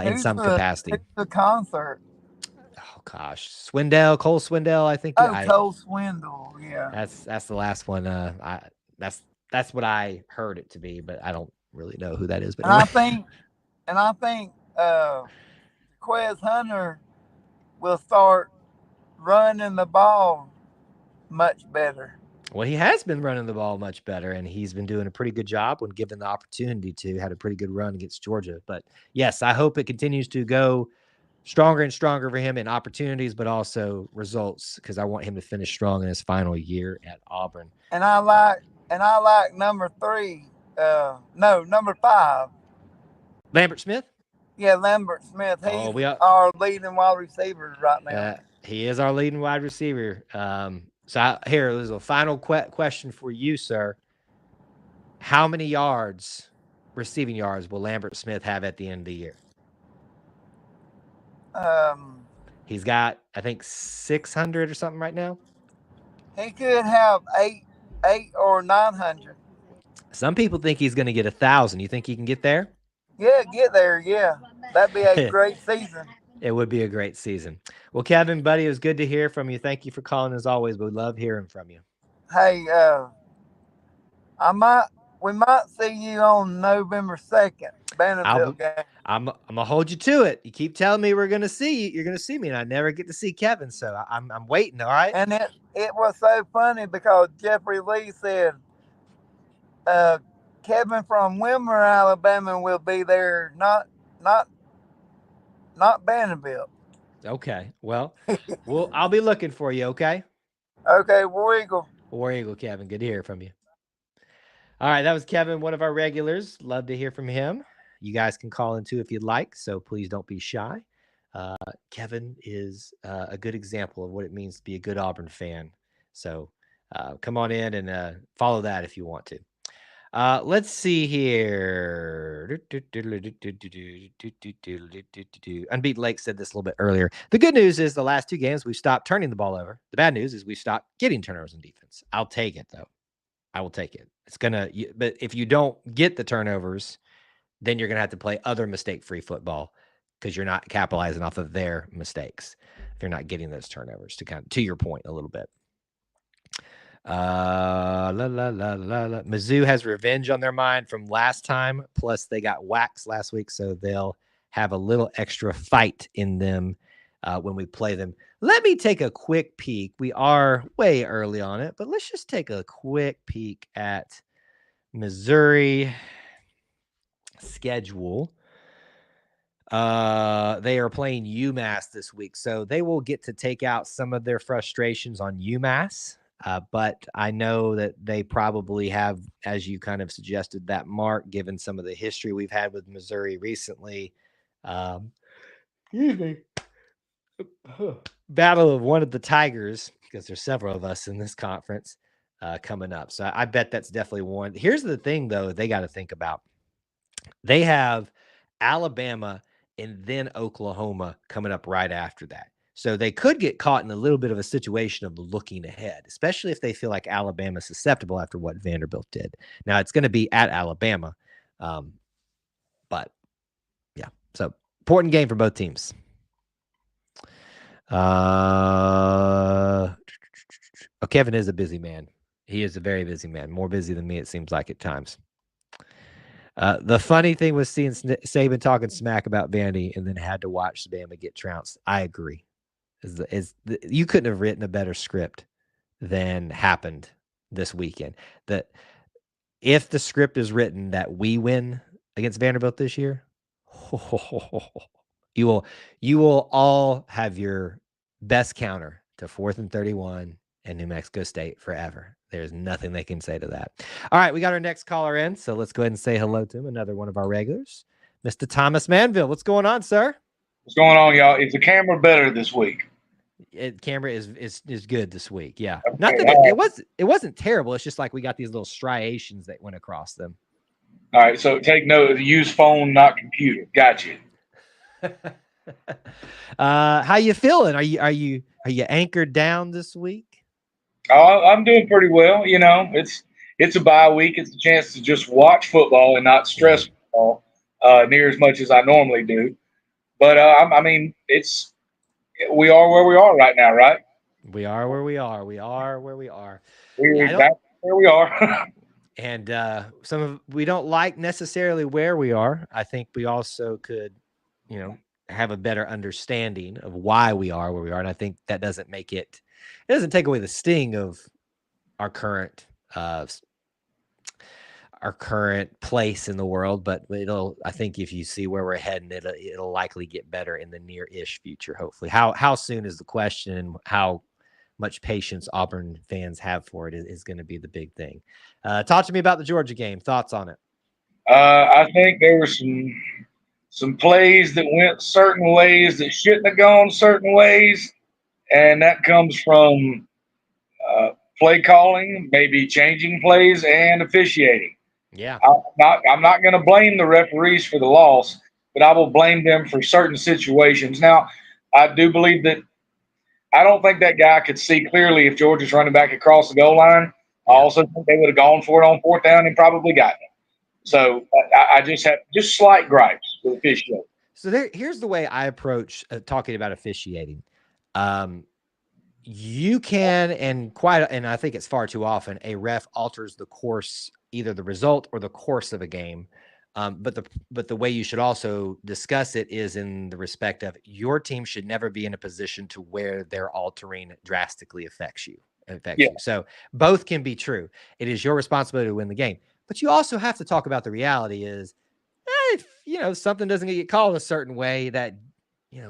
in some capacity. Who's the concert? Oh gosh, Cole Swindell. I think. Cole Swindell. Yeah, that's the last one. That's what I heard it to be, but I don't really know who that is. But anyway. I think Quez Hunter will start running the ball much better. Well, he has been running the ball much better, and he's been doing a pretty good job when given the opportunity to. Had a pretty good run against Georgia. But yes, I hope it continues to go stronger and stronger for him in opportunities, but also results, because I want him to finish strong in his final year at Auburn. And I like number 5. Lambert Smith? Yeah, Lambert Smith. He's our leading wide receiver right now. He is our leading wide receiver. Here's a final question for you, sir. How many receiving yards, will Lambert Smith have at the end of the year? He's got, I think, 600 or something right now. He could have 8 or 900. Some people think he's going to get 1,000. You think he can get there? Yeah, get there. Yeah, that'd be a great season. It would be a great season. Well, Kevin, buddy, it was good to hear from you. Thank you for calling as always. We love hearing from you. Hey, we might see you on November 2nd, Vanderbilt game. I'm gonna hold you to it. You keep telling me we're gonna see you. You're gonna see me, and I never get to see Kevin. So I'm waiting. All right. And it was so funny because Jeffrey Lee said, Kevin from Wilmer, Alabama, will be there. Not Vanderbilt. Okay. Well, I'll be looking for you. Okay. Okay, War Eagle. War Eagle, Kevin. Good to hear from you. All right, that was Kevin, one of our regulars. Love to hear from him. You guys can call in too if you'd like, so please don't be shy. Kevin is a good example of what it means to be a good Auburn fan. So come on in and follow that if you want to. Let's see here. Unbeaten Lake said this a little bit earlier. The good news is the last 2 games we've stopped turning the ball over. The bad news is we've stopped getting turnovers in defense. I'll take it though. I will take it. But if you don't get the turnovers, then you're gonna have to play other mistake-free football because you're not capitalizing off of their mistakes. If you're not getting those turnovers, to your point a little bit. Mizzou has revenge on their mind from last time. Plus, they got waxed last week, so they'll have a little extra fight in them when we play them. Let me take a quick peek. We are way early on it, but let's just take a quick peek at Missouri schedule. They are playing UMass this week, so they will get to take out some of their frustrations on UMass. But I know that they probably have, as you kind of suggested, that mark, given some of the history we've had with Missouri recently. Excuse me. Battle of one of the Tigers, because there's several of us in this conference. coming up. So I bet that's definitely one. Here's the thing, though, they got to think about. They have Alabama and then Oklahoma coming up right after that. So they could get caught in a little bit of a situation of looking ahead, especially if they feel like Alabama's susceptible after what Vanderbilt did. Now it's going to be at Alabama, but yeah. So important game for both teams. Kevin is a busy man. He is a very busy man, more busy than me, it seems like at times. The funny thing was seeing Saban talking smack about Vandy and then had to watch Bama get trounced. I agree. You couldn't have written a better script than happened this weekend. That if the script is written that we win against Vanderbilt this year, you will all have your best counter to 4th and 31 and New Mexico State forever. There's nothing they can say to that. All right, we got our next caller in, so let's go ahead and say hello to him, another one of our regulars, Mr. Thomas Manville. What's going on, sir? What's going on, y'all? Is the camera better this week? Camera is good this week. Yeah, Okay, not that it wasn't terrible. It's just like we got these little striations that went across them. All right, so take note. Use phone, not computer. Gotcha. How you feeling? Are you anchored down this week? I'm doing pretty well. You know, it's a bye week. It's a chance to just watch football and not stress football near as much as I normally do. But I mean, we are where we are right now, right? We are where we are. We are where we are. We're back where we are. And we don't like necessarily where we are. I think we also could, have a better understanding of why we are where we are. And I think that doesn't take away the sting of our current place in the world, but I think if you see where we're heading, it'll likely get better in the near-ish future, hopefully. How soon is the question, and how much patience Auburn fans have for it is going to be the big thing. Talk to me about the Georgia game. Thoughts on it? I think there were some plays that went certain ways that shouldn't have gone certain ways, and that comes from play calling, maybe changing plays, and officiating. Yeah, I'm not going to blame the referees for the loss, but I will blame them for certain situations. Now, I do believe that I don't think that guy could see clearly if Georgia's running back across the goal line. Yeah. I also think they would have gone for it on 4th down and probably gotten it. So I just have slight gripes with officiating. So here's the way I approach talking about officiating. You can, and I think it's far too often, a ref alters the course, either the result or the course of a game. But the way you should also discuss it is in the respect of your team should never be in a position to where their altering drastically affects you. So both can be true. It is your responsibility to win the game, but you also have to talk about the reality is, if something doesn't get called a certain way, that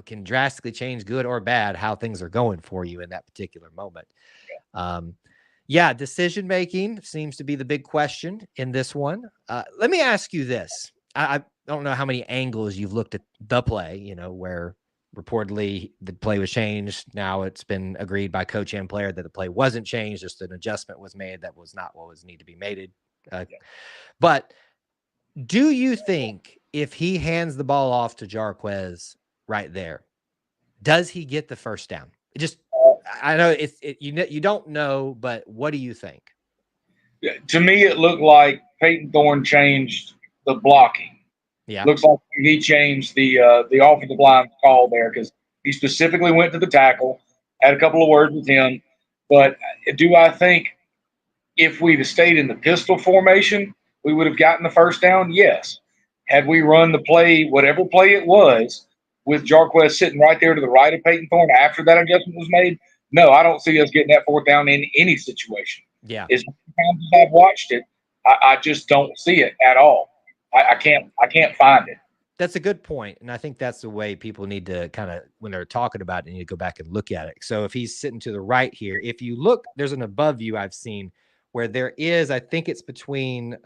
can drastically change, good or bad, how things are going for you in that particular moment. Decision making seems to be the big question in this one. Let me ask you this. I don't know how many angles you've looked at the play, where reportedly the play was changed. Now it's been agreed by coach and player that the play wasn't changed, just an adjustment was made that was not what was need to be made. But do you think if he hands the ball off to Jarquez right there, does he get the first down? I know you don't know, but what do you think? To me, it looked like Peyton Thorne changed the blocking. Yeah, looks like he changed the offensive line call there because he specifically went to the tackle, had a couple of words with him. But do I think if we'd have stayed in the pistol formation, we would have gotten the first down? Yes. Had we run the play, whatever play it was, with Jarquez sitting right there to the right of Peyton Thorne after that adjustment was made, no, I don't see us getting that 4th down in any situation. Yeah. As many times as I've watched it, I just don't see it at all. I can't find it. That's a good point. And I think that's the way people need to kind of, when they're talking about it, they need to go back and look at it. So if he's sitting to the right here, if you look, there's an above view I've seen where there is, I think it's between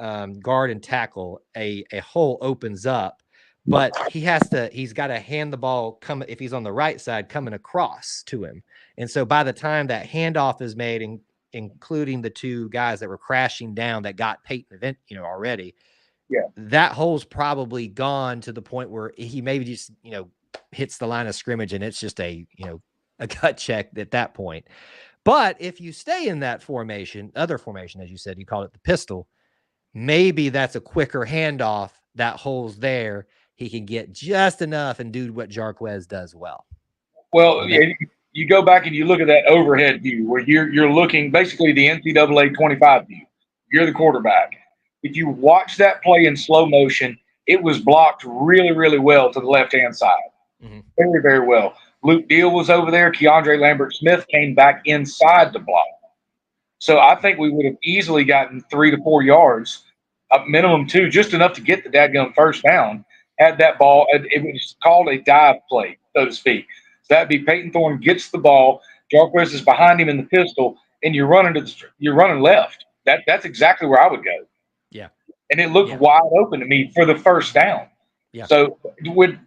guard and tackle, a hole opens up, but he's got to hand the ball if he's on the right side, coming across to him. And so by the time that handoff is made and including the two guys that were crashing down that got Peyton event, already. Yeah. That hole's probably gone to the point where he maybe just, hits the line of scrimmage and it's just a gut check at that point. But if you stay in that other formation, as you said, you called it the pistol, maybe that's a quicker handoff. That hole's there. He can get just enough and do what Jarquez does well. Well, yeah, you go back and you look at that overhead view where you're looking basically the NCAA 25 view. You're the quarterback. If you watch that play in slow motion, it was blocked really, really well to the left-hand side. Mm-hmm. Very, very well. Luke Deal was over there. Keandre Lambert-Smith came back inside the block. So I think we would have easily gotten 3 to 4 yards, a minimum 2, just enough to get the dadgum first down. Had that ball, it was called a dive play, so to speak. So that'd be Peyton Thorne gets the ball, Jarquez is behind him in the pistol, and you're running left. That's exactly where I would go. Yeah. And it looked wide open to me for the first down. Yeah. So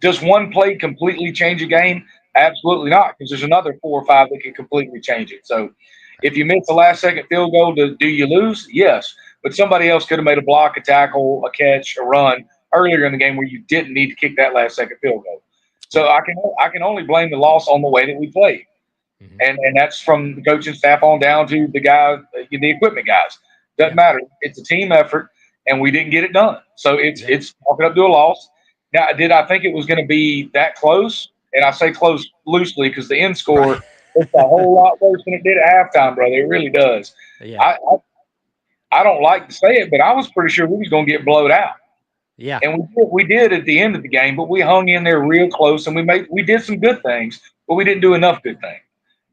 does one play completely change a game? Absolutely not, because there's another 4 or 5 that can completely change it. So if you miss the last-second field goal, do you lose? Yes. But somebody else could have made a block, a tackle, a catch, a run earlier in the game where you didn't need to kick that last-second field goal. So I can only blame the loss on the way that we played. Mm-hmm. And that's from the coaching staff on down to the equipment guys. Doesn't matter. It's a team effort, and we didn't get it done. So it's walking up to a loss. Now, did I think it was going to be that close? And I say close loosely because the end score it's a whole lot worse than it did at halftime, brother. It really does. Yeah. I don't like to say it, but I was pretty sure we was going to get blowed out. Yeah. And we did at the end of the game, but we hung in there real close, and we did some good things, but we didn't do enough good things.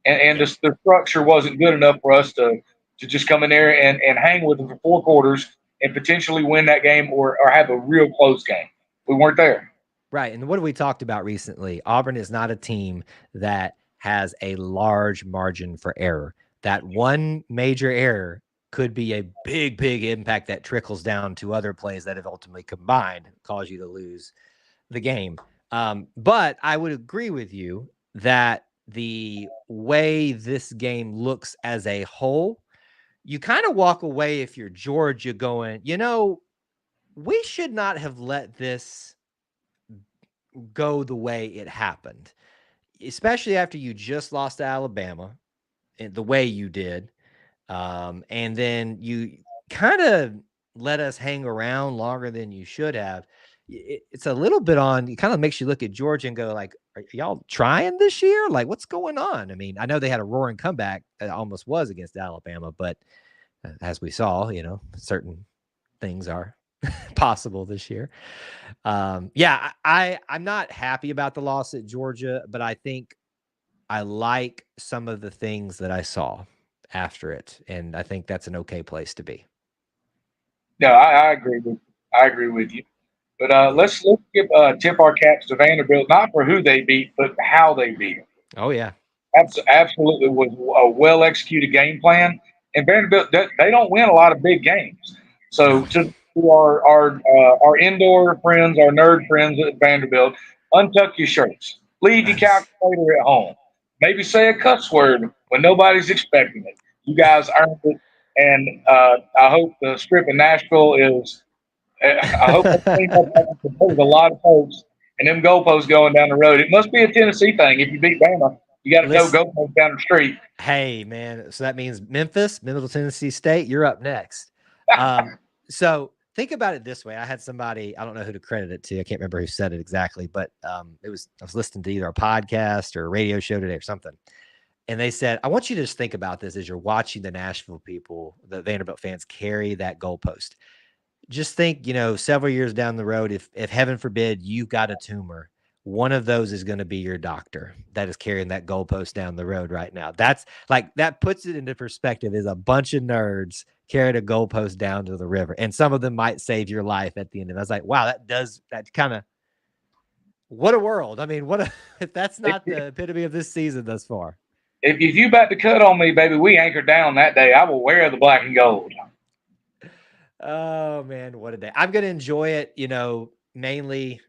And the structure wasn't good enough for us to just come in there and hang with them for 4 quarters and potentially win that game or have a real close game. We weren't there. Right. And what have we talked about recently? Auburn is not a team that has a large margin for error. That one major error could be a big, big impact that trickles down to other plays that have ultimately combined cause you to lose the game. But I would agree with you that the way this game looks as a whole, you kind of walk away if you're Georgia going, we should not have let this go the way it happened, especially after you just lost to Alabama the way you did. And then you kind of let us hang around longer than you should have. It's a little bit it kind of makes you look at Georgia and go like, are y'all trying this year? Like, what's going on? I mean, I know they had a roaring comeback. It almost was against Alabama, but as we saw, certain things are possible this year. I'm not happy about the loss at Georgia, but I think I like some of the things that I saw after it, and I think that's an okay place to be. No, I agree with you. But let's tip our caps to Vanderbilt, not for who they beat, but how they beat them. Oh yeah, absolutely was a well executed game plan. And Vanderbilt, they don't win a lot of big games. So to our indoor friends, our nerd friends at Vanderbilt, untuck your shirts, leave your calculator at home, maybe say a cuss word when nobody's expecting it. You guys earned it, and I hope the strip in Nashville is. I hope that cleans up with a lot of folks and them goalposts going down the road. It must be a Tennessee thing. If you beat Bama, you got to go goalposts down the street. Hey, man. So that means Memphis, Middle Tennessee State, you're up next. So think about it this way. I had somebody, I don't know who to credit it to. I can't remember who said it exactly, but I was listening to either a podcast or a radio show today or something. And they said, I want you to just think about this as you're watching the Nashville people, the Vanderbilt fans carry that goalpost. Just think, several years down the road, if heaven forbid you've got a tumor, one of those is going to be your doctor that is carrying that goalpost down the road right now. That's like, that puts it into perspective is a bunch of nerds carried a goalpost down to the river. And some of them might save your life at the end of it. I was like, wow, that kind of, what a world. I mean, if that's not the epitome of this season thus far. If you about to cut on me, baby, we anchored down that day. I will wear the black and gold. Oh man, what a day. I'm going to enjoy it, mainly,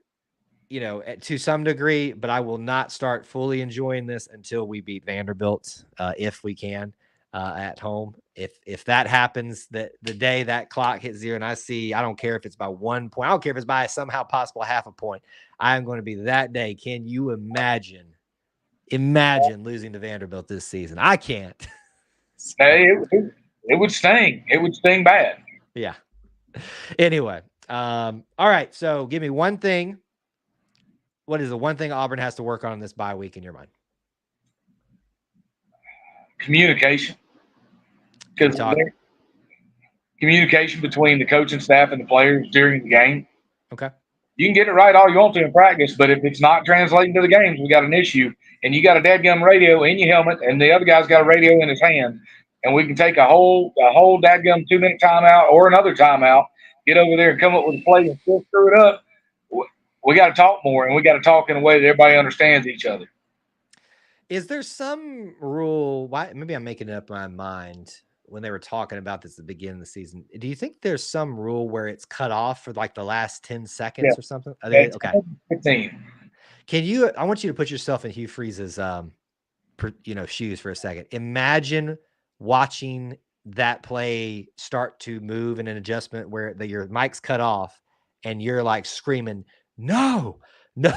to some degree, but I will not start fully enjoying this until we beat Vanderbilt, if we can. at home. If that happens, that the day that clock hits zero, and I don't care if it's by 1 point, I don't care if it's by somehow possible half a point, I am going to be that day. Can you imagine losing to Vanderbilt this season? I can't. So, it would sting. It would sting bad. Yeah. Anyway, all right. So give me one thing. What is the one thing Auburn has to work on in this bye week in your mind? Communication. Because communication between the coaching staff and the players during the game. Okay. You can get it right all you want to in practice, but if it's not translating to the games, we got an issue. And you got a dadgum radio in your helmet, and the other guy's got a radio in his hand, and we can take a whole dadgum 2-minute timeout or another timeout, get over there and come up with a play and still screw it up. We got to talk more, and we got to talk in a way that everybody understands each other. Is there some rule? Why? Maybe I'm making it up in my mind when they were talking about this at the beginning of the season. Do you think there's some rule where it's cut off for like the last 10 seconds or something? Okay. 15. Can you? I want you to put yourself in Hugh Freeze's, shoes for a second. Imagine watching that play start to move in an adjustment where your mic's cut off, and you're like screaming, "No, no,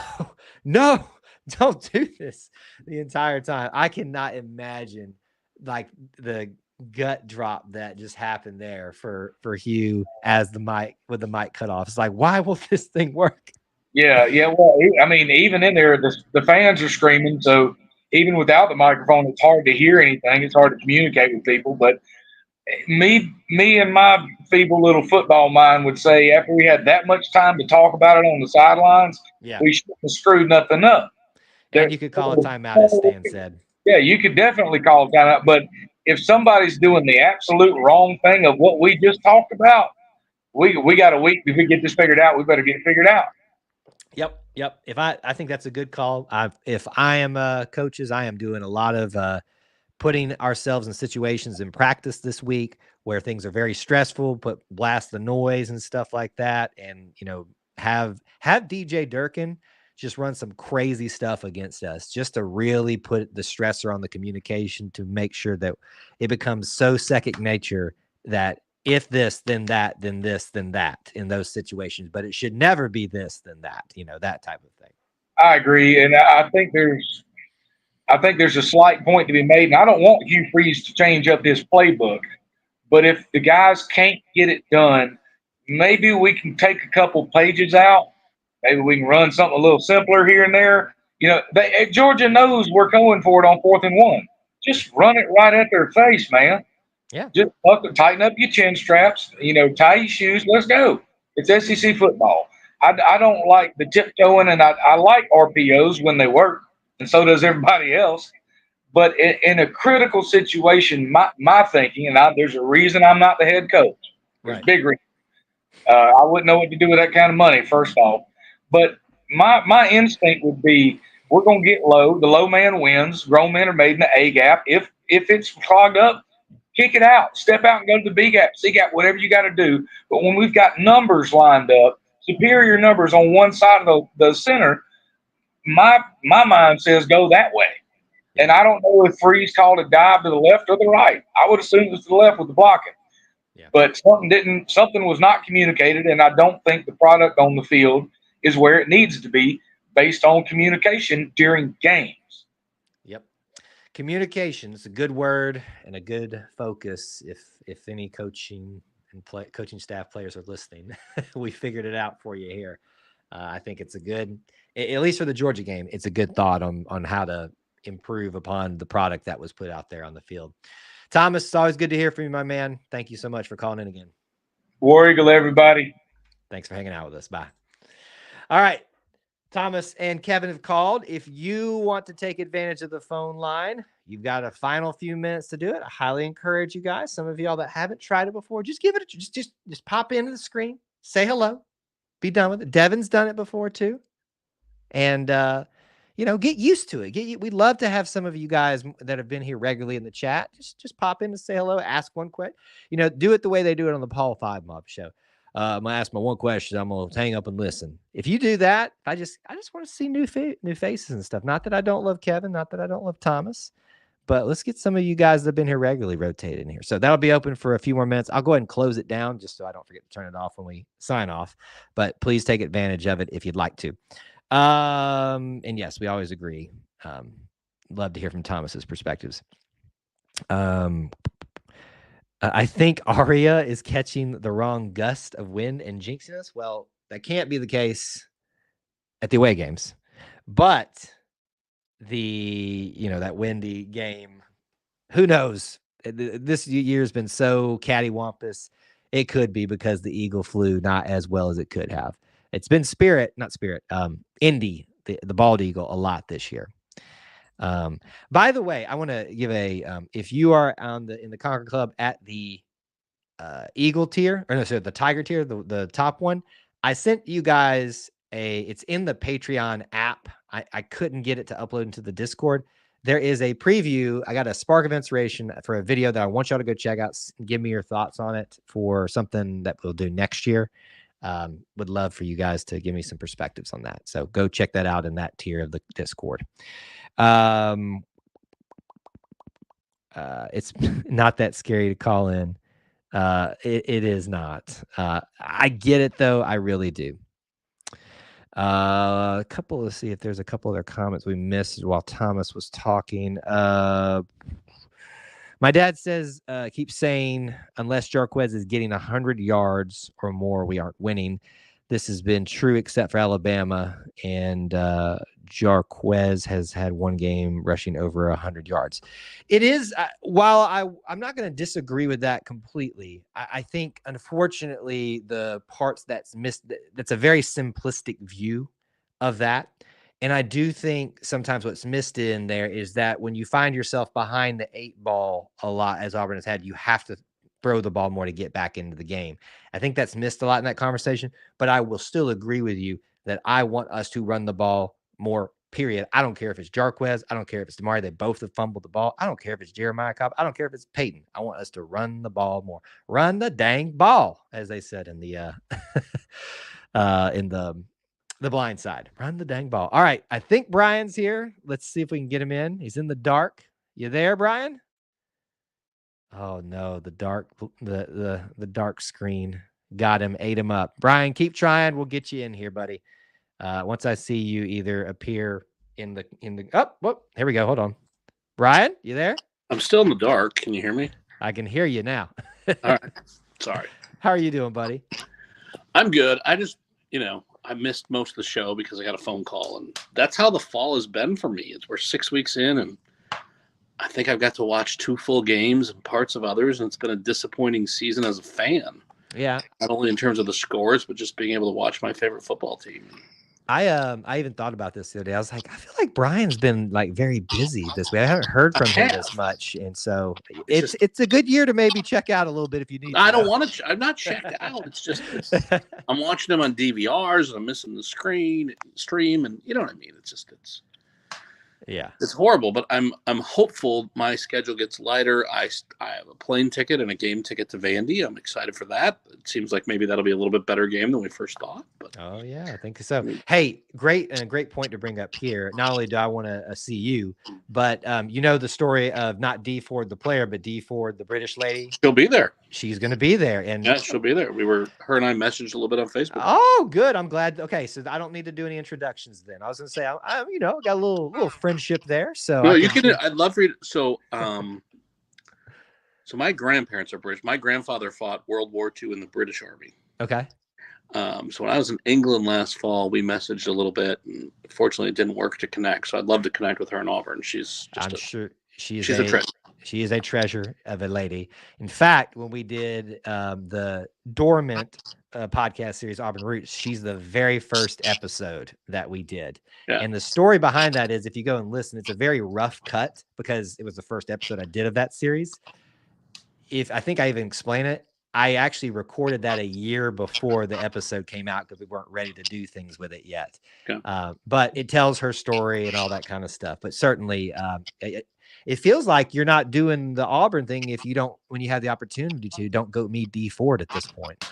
no! Don't do this!" the entire time. I cannot imagine like the gut drop that just happened there for Hugh as the mic cut off. It's like, why will this thing work? Yeah. Well, I mean, even in there, the fans are screaming. So even without the microphone, it's hard to hear anything. It's hard to communicate with people. But me and my feeble little football mind would say, after we had that much time to talk about it on the sidelines, we shouldn't have screwed nothing up. And you could call a timeout, as Stan said. Yeah, you could definitely call a timeout. But if somebody's doing the absolute wrong thing of what we just talked about, we got a week. If we get this figured out, we better get it figured out. Yep. I think that's a good call. If I am coaches, I am doing a lot of putting ourselves in situations in practice this week where things are very stressful, blast the noise and stuff like that. And, have DJ Durkin just run some crazy stuff against us just to really put the stressor on the communication to make sure that it becomes so second nature that if this, then that, then this, then that in those situations, but it should never be this, then that, that type of thing. I agree. And I think there's a slight point to be made. And I don't want Hugh Freeze to change up his playbook, but if the guys can't get it done, maybe we can take a couple pages out. Maybe we can run something a little simpler here and there. Georgia knows we're going for it on 4th and 1. Just run it right at their face, man. Yeah. Just tighten up your chin straps, tie your shoes. Let's go. It's SEC football. I don't like the tiptoeing, and I like RPOs when they work, and so does everybody else. But in a critical situation, my thinking, and there's a reason I'm not the head coach. There's a big reason. I wouldn't know what to do with that kind of money, first off. But my instinct would be we're going to get low. The low man wins. Grown men are made in the A gap. If it's clogged up, kick it out. Step out and go to the B gap, C gap, whatever you got to do. But when we've got numbers lined up, superior numbers on one side of the center, my mind says go that way. And I don't know if Freeze called a dive to the left or the right. I would assume it was to the left with the blocking. Yeah. But something was not communicated, and I don't think the product on the field is where it needs to be based on communication during games. Yep. Communication is a good word and a good focus. If any coaching and coaching staff players are listening, we figured it out for you here. I think it's a good, at least for the Georgia game, it's a good thought on how to improve upon the product that was put out there on the field. Thomas, it's always good to hear from you, my man. Thank you so much for calling in again. War Eagle, everybody. Thanks for hanging out with us. Bye. All right. Thomas and Kevin have called. If you want to take advantage of the phone line, you've got a final few minutes to do it. I highly encourage you guys. Some of y'all that haven't tried it before, just give it just pop into the screen, say hello, be done with it. Devin's done it before too. And get used to it. We'd love to have some of you guys that have been here regularly in the chat. Just pop in and say hello, ask one question. Do it the way they do it on the Paul Five Mob show. I'm gonna ask my one question. I'm gonna hang up and listen. If you do that, I just want to see new faces and stuff. Not that I don't love Kevin, not that I don't love Thomas, But let's get some of you guys that have been here regularly rotated in here. So that'll be open for a few more minutes. I'll go ahead and close it down just so I don't forget to turn it off when we sign off. But please take advantage of it if you'd like to. And yes, we always agree. Love to hear from Thomas's perspectives. I think Aria is catching the wrong gust of wind and jinxing us. Well, that can't be the case at the away games, but that windy game, who knows? This year's been so cattywampus. It could be because the Eagle flew not as well as it could have. It's been Indy, the bald eagle, a lot this year. By the way, I want to give if you are in the Conquer Club at the Eagle tier, the Tiger tier, the top one, I sent you guys it's in the Patreon app. I couldn't get it to upload into the Discord. There is a preview. I got a Spark of Inspiration for a video that I want y'all to go check out. Give me your thoughts on it for something that we'll do next year. Would love for you guys to give me some perspectives on that. So go check that out in that tier of the Discord. It's not that scary to call in. It is not. I get it though. I really do. Let's see if there's a couple other comments we missed while Thomas was talking. My dad says, keep saying, unless Jarquez is getting 100 yards or more, we aren't winning. This has been true except for Alabama, and Jarquez has had one game rushing over 100 yards. It is, while I'm not going to disagree with that completely, I think, unfortunately, the parts that's missed, that's a very simplistic view of that. And I do think sometimes what's missed in there is that when you find yourself behind the 8 ball a lot, as Auburn has had, you have to throw the ball more to get back into the game. I think that's missed a lot in that conversation, but I will still agree with you that I want us to run the ball more, period. I don't care if it's Jarquez. I don't care if it's Damari. They both have fumbled the ball. I don't care if it's Jeremiah Cobb. I don't care if it's Peyton. I want us to run the ball more. Run the dang ball, as they said in the the blind side. Run the dang ball. All right. I think Brian's here. Let's see if we can get him in. He's in the dark. You there, Brian? Oh no, the dark screen got him, ate him up. Brian, keep trying. We'll get you in here, buddy. Once I see you either appear in the here we go. Hold on. Brian, you there? I'm still in the dark. Can you hear me? I can hear you now. All right. Sorry. How are you doing, buddy? I'm good. I just, I missed most of the show because I got a phone call, and that's how the fall has been for me. We're 6 weeks in, and I think I've got to watch 2 full games and parts of others, and it's been a disappointing season as a fan. Yeah. Not only in terms of the scores, but just being able to watch my favorite football team. I even thought about this the other day. I was like, I feel like Brian's been like very busy this week. I haven't heard from him as much, and so it's a good year to maybe check out a little bit if you need. I don't want to. I'm not checked out. It's just I'm watching them on DVRs, and I'm missing the stream, and you know what I mean. It's horrible, but I'm hopeful my schedule gets lighter. I have a plane ticket and a game ticket to Vandy. I'm excited for that. It seems like maybe that'll be a little bit better game than we first thought. But oh yeah, I think so. Hey, great point to bring up here. Not only do I want to see you, but the story of not Dee Ford the player, but Dee Ford the British lady. She'll be there. She's going to be there, and yeah, she'll be there. Her and I messaged a little bit on Facebook. Oh, good. I'm glad. Okay, so I don't need to do any introductions then. I was going to say, I got a little friendship there. So no, you can. I'd love for you. So my grandparents are British. My grandfather fought World War II in the British Army. Okay. So when I was in England last fall, we messaged a little bit, and fortunately, it didn't work to connect. So I'd love to connect with her in Auburn. She's sure she's a treasure. She is a treasure of a lady. In fact, when we did the Dormant podcast series, Auburn Roots, she's the very first episode that we did. Yeah. And the story behind that is, if you go and listen, it's a very rough cut because it was the first episode I did of that series. I think I even explain it, I actually recorded that a year before the episode came out because we weren't ready to do things with it yet. Okay. But it tells her story and all that kind of stuff. But certainly, it feels like you're not doing the Auburn thing when you have the opportunity to. Don't go meet Dee Ford at this point.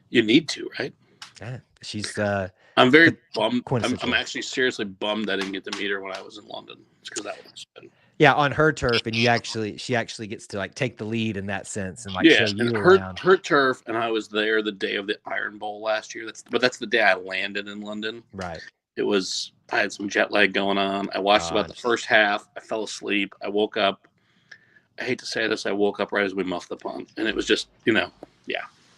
You need to, right? Yeah, she's. I'm very bummed. I'm actually seriously bummed I didn't get to meet her when I was in London. It's because that was been. Yeah, on her turf, and she actually gets to like take the lead in that sense and like Yeah, show and you around. her turf, and I was there the day of the Iron Bowl last year. That's the day I landed in London. Right. I had some jet lag going on. I watched about the first half. I fell asleep. I woke up. I hate to say this. I woke up right as we muffed the punt, and it was just, yeah.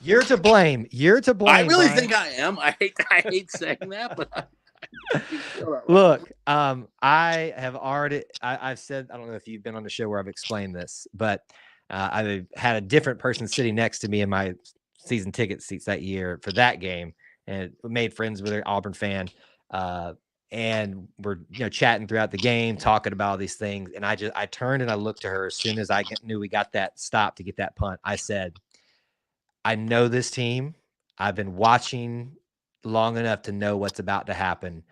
You're to blame. You're to blame. I really Brian. think I am. I hate saying that, but Look, I have already. I've said, I don't know if you've been on the show where I've explained this, but I had a different person sitting next to me in my season ticket seats that year for that game, and made friends with an Auburn fan. And we're chatting throughout the game, talking about all these things. And I turned and I looked to her as soon as I knew we got that stop to get that punt. I said, I know this team. I've been watching long enough to know what's about to happen.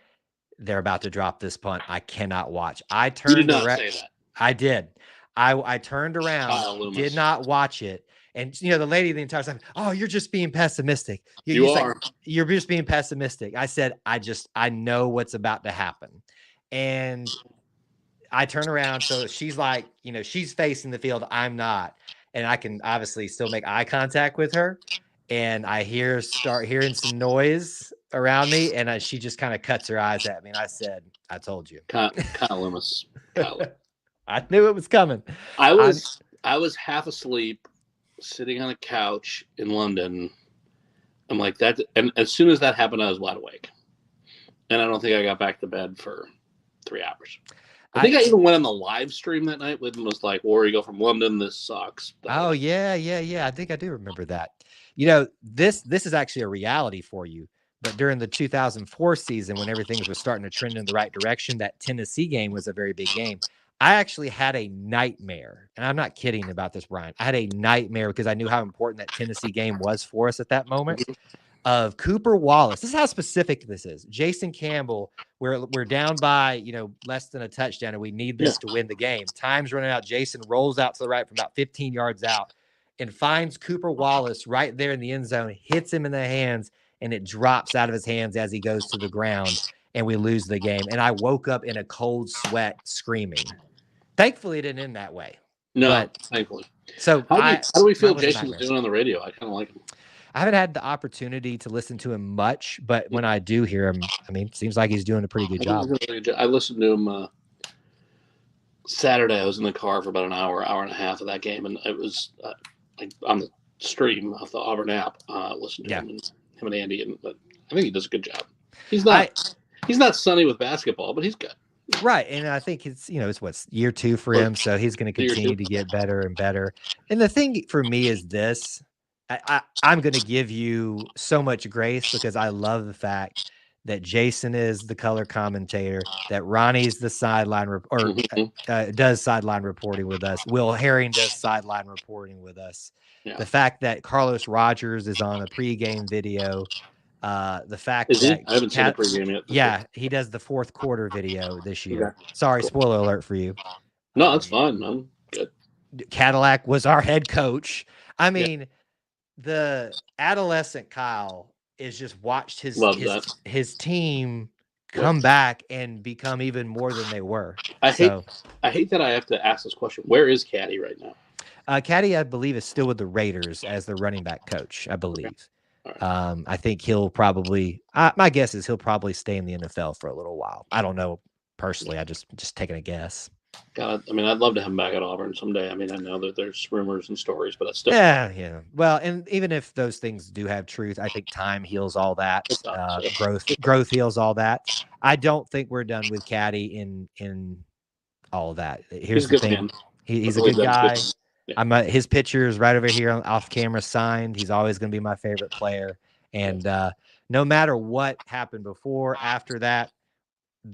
They're about to drop this punt. I cannot watch. I turned. You did not say that. I did. I turned around, did not watch it. And the lady the entire time, oh, you're just being pessimistic. You are. You're just being pessimistic. I said, I know what's about to happen. And I turn around. So she's like, she's facing the field. I'm not. And I can obviously still make eye contact with her. And I start hearing some noise around me. And she just kind of cuts her eyes at me. And I said, I told you. Kyle Loomis. I knew it was coming. I was half asleep, sitting on a couch in London. I'm like that, and as soon as that happened, I was wide awake, and I don't think I got back to bed for 3 hours. I think I even went on the live stream that night and was like, "Where you go from London? This sucks." Oh yeah. I think I do remember that. This is actually a reality for you. But during the 2004 season, when everything was starting to trend in the right direction, that Tennessee game was a very big game. I actually had a nightmare, and I'm not kidding about this, Brian. I had a nightmare because I knew how important that Tennessee game was for us at that moment. Of Cooper Wallace. This is how specific this is. Jason Campbell, we're down by less than a touchdown, and we need this to win the game. Time's running out. Jason rolls out to the right from about 15 yards out and finds Cooper Wallace right there in the end zone, hits him in the hands, and it drops out of his hands as he goes to the ground, and we lose the game. And I woke up in a cold sweat screaming. Thankfully, it didn't end that way. No, thankfully. So how do we feel Jason's doing on the radio? I kind of like him. I haven't had the opportunity to listen to him much, but when I do hear him, it seems like he's doing a pretty good job. I listened to him Saturday. I was in the car for about an hour and a half of that game, and it was on the stream off the Auburn app. Listened to him and Andy, but I think he does a good job. He's not sunny with basketball, but he's good. Right. And I think it's year 2 for him. So he's going to continue to get better and better. And the thing for me is this, I'm going to give you so much grace because I love the fact that Jason is the color commentator, that Ronnie's the sideline does sideline reporting with us. Will Herring does sideline reporting with us. Yeah. The fact that Carlos Rogers is on a pregame video. The fact that I haven't seen the pregame yet. Yeah, he does the fourth quarter video this year. Okay. Sorry, spoiler alert for you. No, it's fine. I'm good. Cadillac was our head coach. The adolescent Kyle is just watched his team come back and become even more than they were. I hate that I have to ask this question. Where is Caddy right now? Caddy, I believe, is still with the Raiders as the running back coach, I believe. Okay. Right. I think he'll probably my guess is he'll probably stay in the NFL for a little while. I don't know personally. I just taking a guess. God, I'd love to have him back at Auburn someday. I know that there's rumors and stories, but that's still yeah. Well, and even if those things do have truth, I think time heals all that. Growth heals all that. I don't think we're done with Caddy in all of that. Here's the thing: he's a good guy. Yeah. His picture is right over here off camera signed. He's always going to be my favorite player. And no matter what happened before, after that,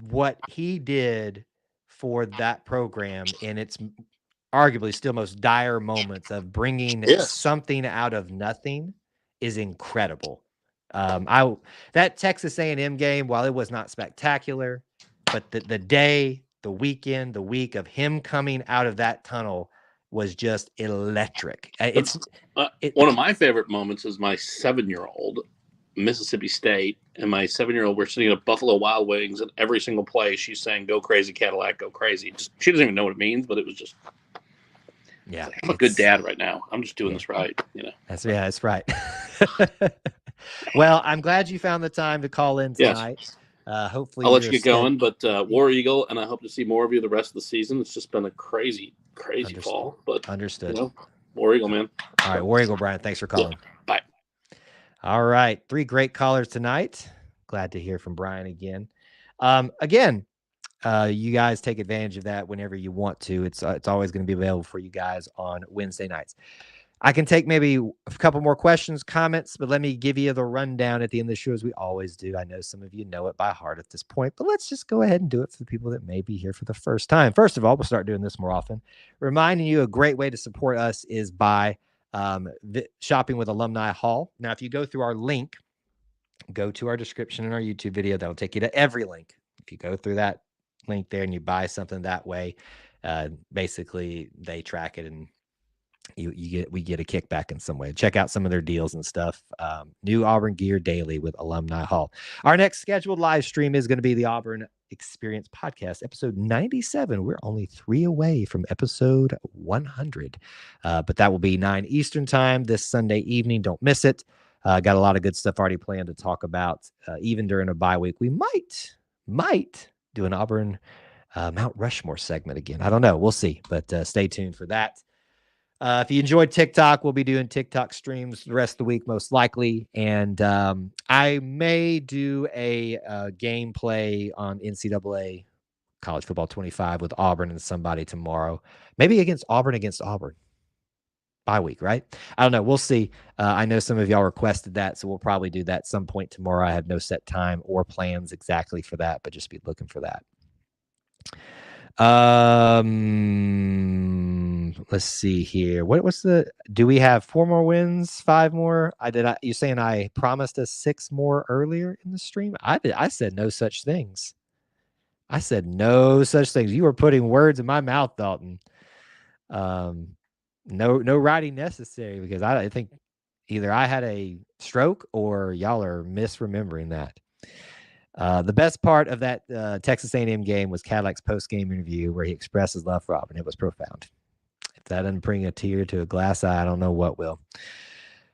what he did for that program in its arguably still most dire moments of bringing something out of nothing is incredible. That Texas A&M game, while it was not spectacular, but the week of him coming out of that tunnel was just electric. One of my favorite moments is my 7-year-old Mississippi State, and my 7-year-old, we're sitting at Buffalo Wild Wings, and every single play she's saying, "Go crazy, Cadillac, go crazy." She doesn't even know what it means, but it was just, yeah. I'm a good dad right now. I'm just doing this right, That's right. Well, I'm glad you found the time to call in tonight. Yes. Hopefully, I'll let you get going, but War Eagle, and I hope to see more of you the rest of the season. It's just been a crazy fall, but understood. War Eagle, man. All right, War Eagle, Brian. Thanks for calling. Yeah. Bye. All right, 3 great callers tonight. Glad to hear from Brian again. You guys take advantage of that whenever you want to. It's always going to be available for you guys on Wednesday nights. I can take maybe a couple more questions, comments, but let me give you the rundown at the end of the show as we always do. I know some of you know it by heart at this point, but let's just go ahead and do it for the people that may be here for the first time. First of all, we'll start doing this more often. Reminding you a great way to support us is by shopping with Alumni Hall. Now, if you go through our link, go to our description in our YouTube video, that'll take you to every link. If you go through that link there and you buy something that way, basically they track it and we get a kickback in some way. Check out some of their deals and stuff. New Auburn gear daily with Alumni Hall. Our next scheduled live stream is going to be the Auburn Experience Podcast, episode 97. We're only 3 away from episode 100, but that will be 9 Eastern time this Sunday evening. Don't miss it. Got a lot of good stuff already planned to talk about. Even during a bye week, we might do an Auburn Mount Rushmore segment again. I don't know. We'll see, but stay tuned for that. If you enjoyed TikTok, we'll be doing TikTok streams the rest of the week, most likely. And I may do a gameplay on NCAA College Football 25 with Auburn and somebody tomorrow. Maybe against Auburn. Bye week, right? I don't know. We'll see. I know some of y'all requested that, so we'll probably do that some point tomorrow. I have no set time or plans exactly for that, but just be looking for that. Let's see here. Do we have 4 more wins, 5 more? You saying I promised us 6 more earlier in the stream? I said no such things. You were putting words in my mouth, Dalton. No writing necessary, because I think either I had a stroke or y'all are misremembering that. The best part of that Texas A&M game was Cadillac's post-game interview where he expressed his love for Auburn. It was profound. If that doesn't bring a tear to a glass eye, I don't know what will.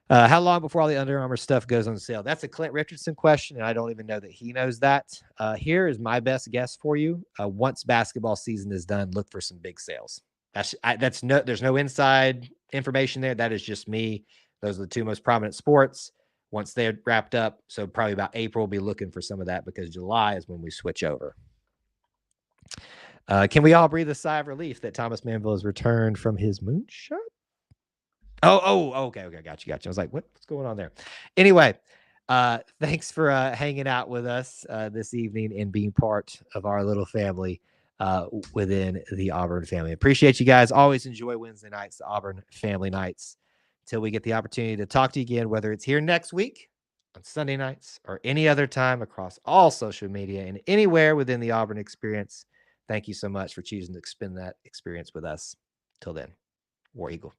How long before all the Under Armour stuff goes on sale? That's a Clint Richardson question, and I don't even know that he knows that. Here is my best guess for you. Once basketball season is done, look for some big sales. There's no inside information there. That is just me. Those are the 2 most prominent sports. Once they're wrapped up, so probably about April, we'll be looking for some of that, because July is when we switch over. Can we all breathe a sigh of relief that Thomas Manville has returned from his moonshot? Okay. Got you. I was like, what's going on there? Anyway, thanks for hanging out with us this evening and being part of our little family within the Auburn family. Appreciate you guys. Always enjoy Wednesday nights, the Auburn family nights. Until we get the opportunity to talk to you again, whether it's here next week on Sunday nights or any other time across all social media and anywhere within the Auburn experience. Thank you so much for choosing to spend that experience with us. Till then, War Eagle.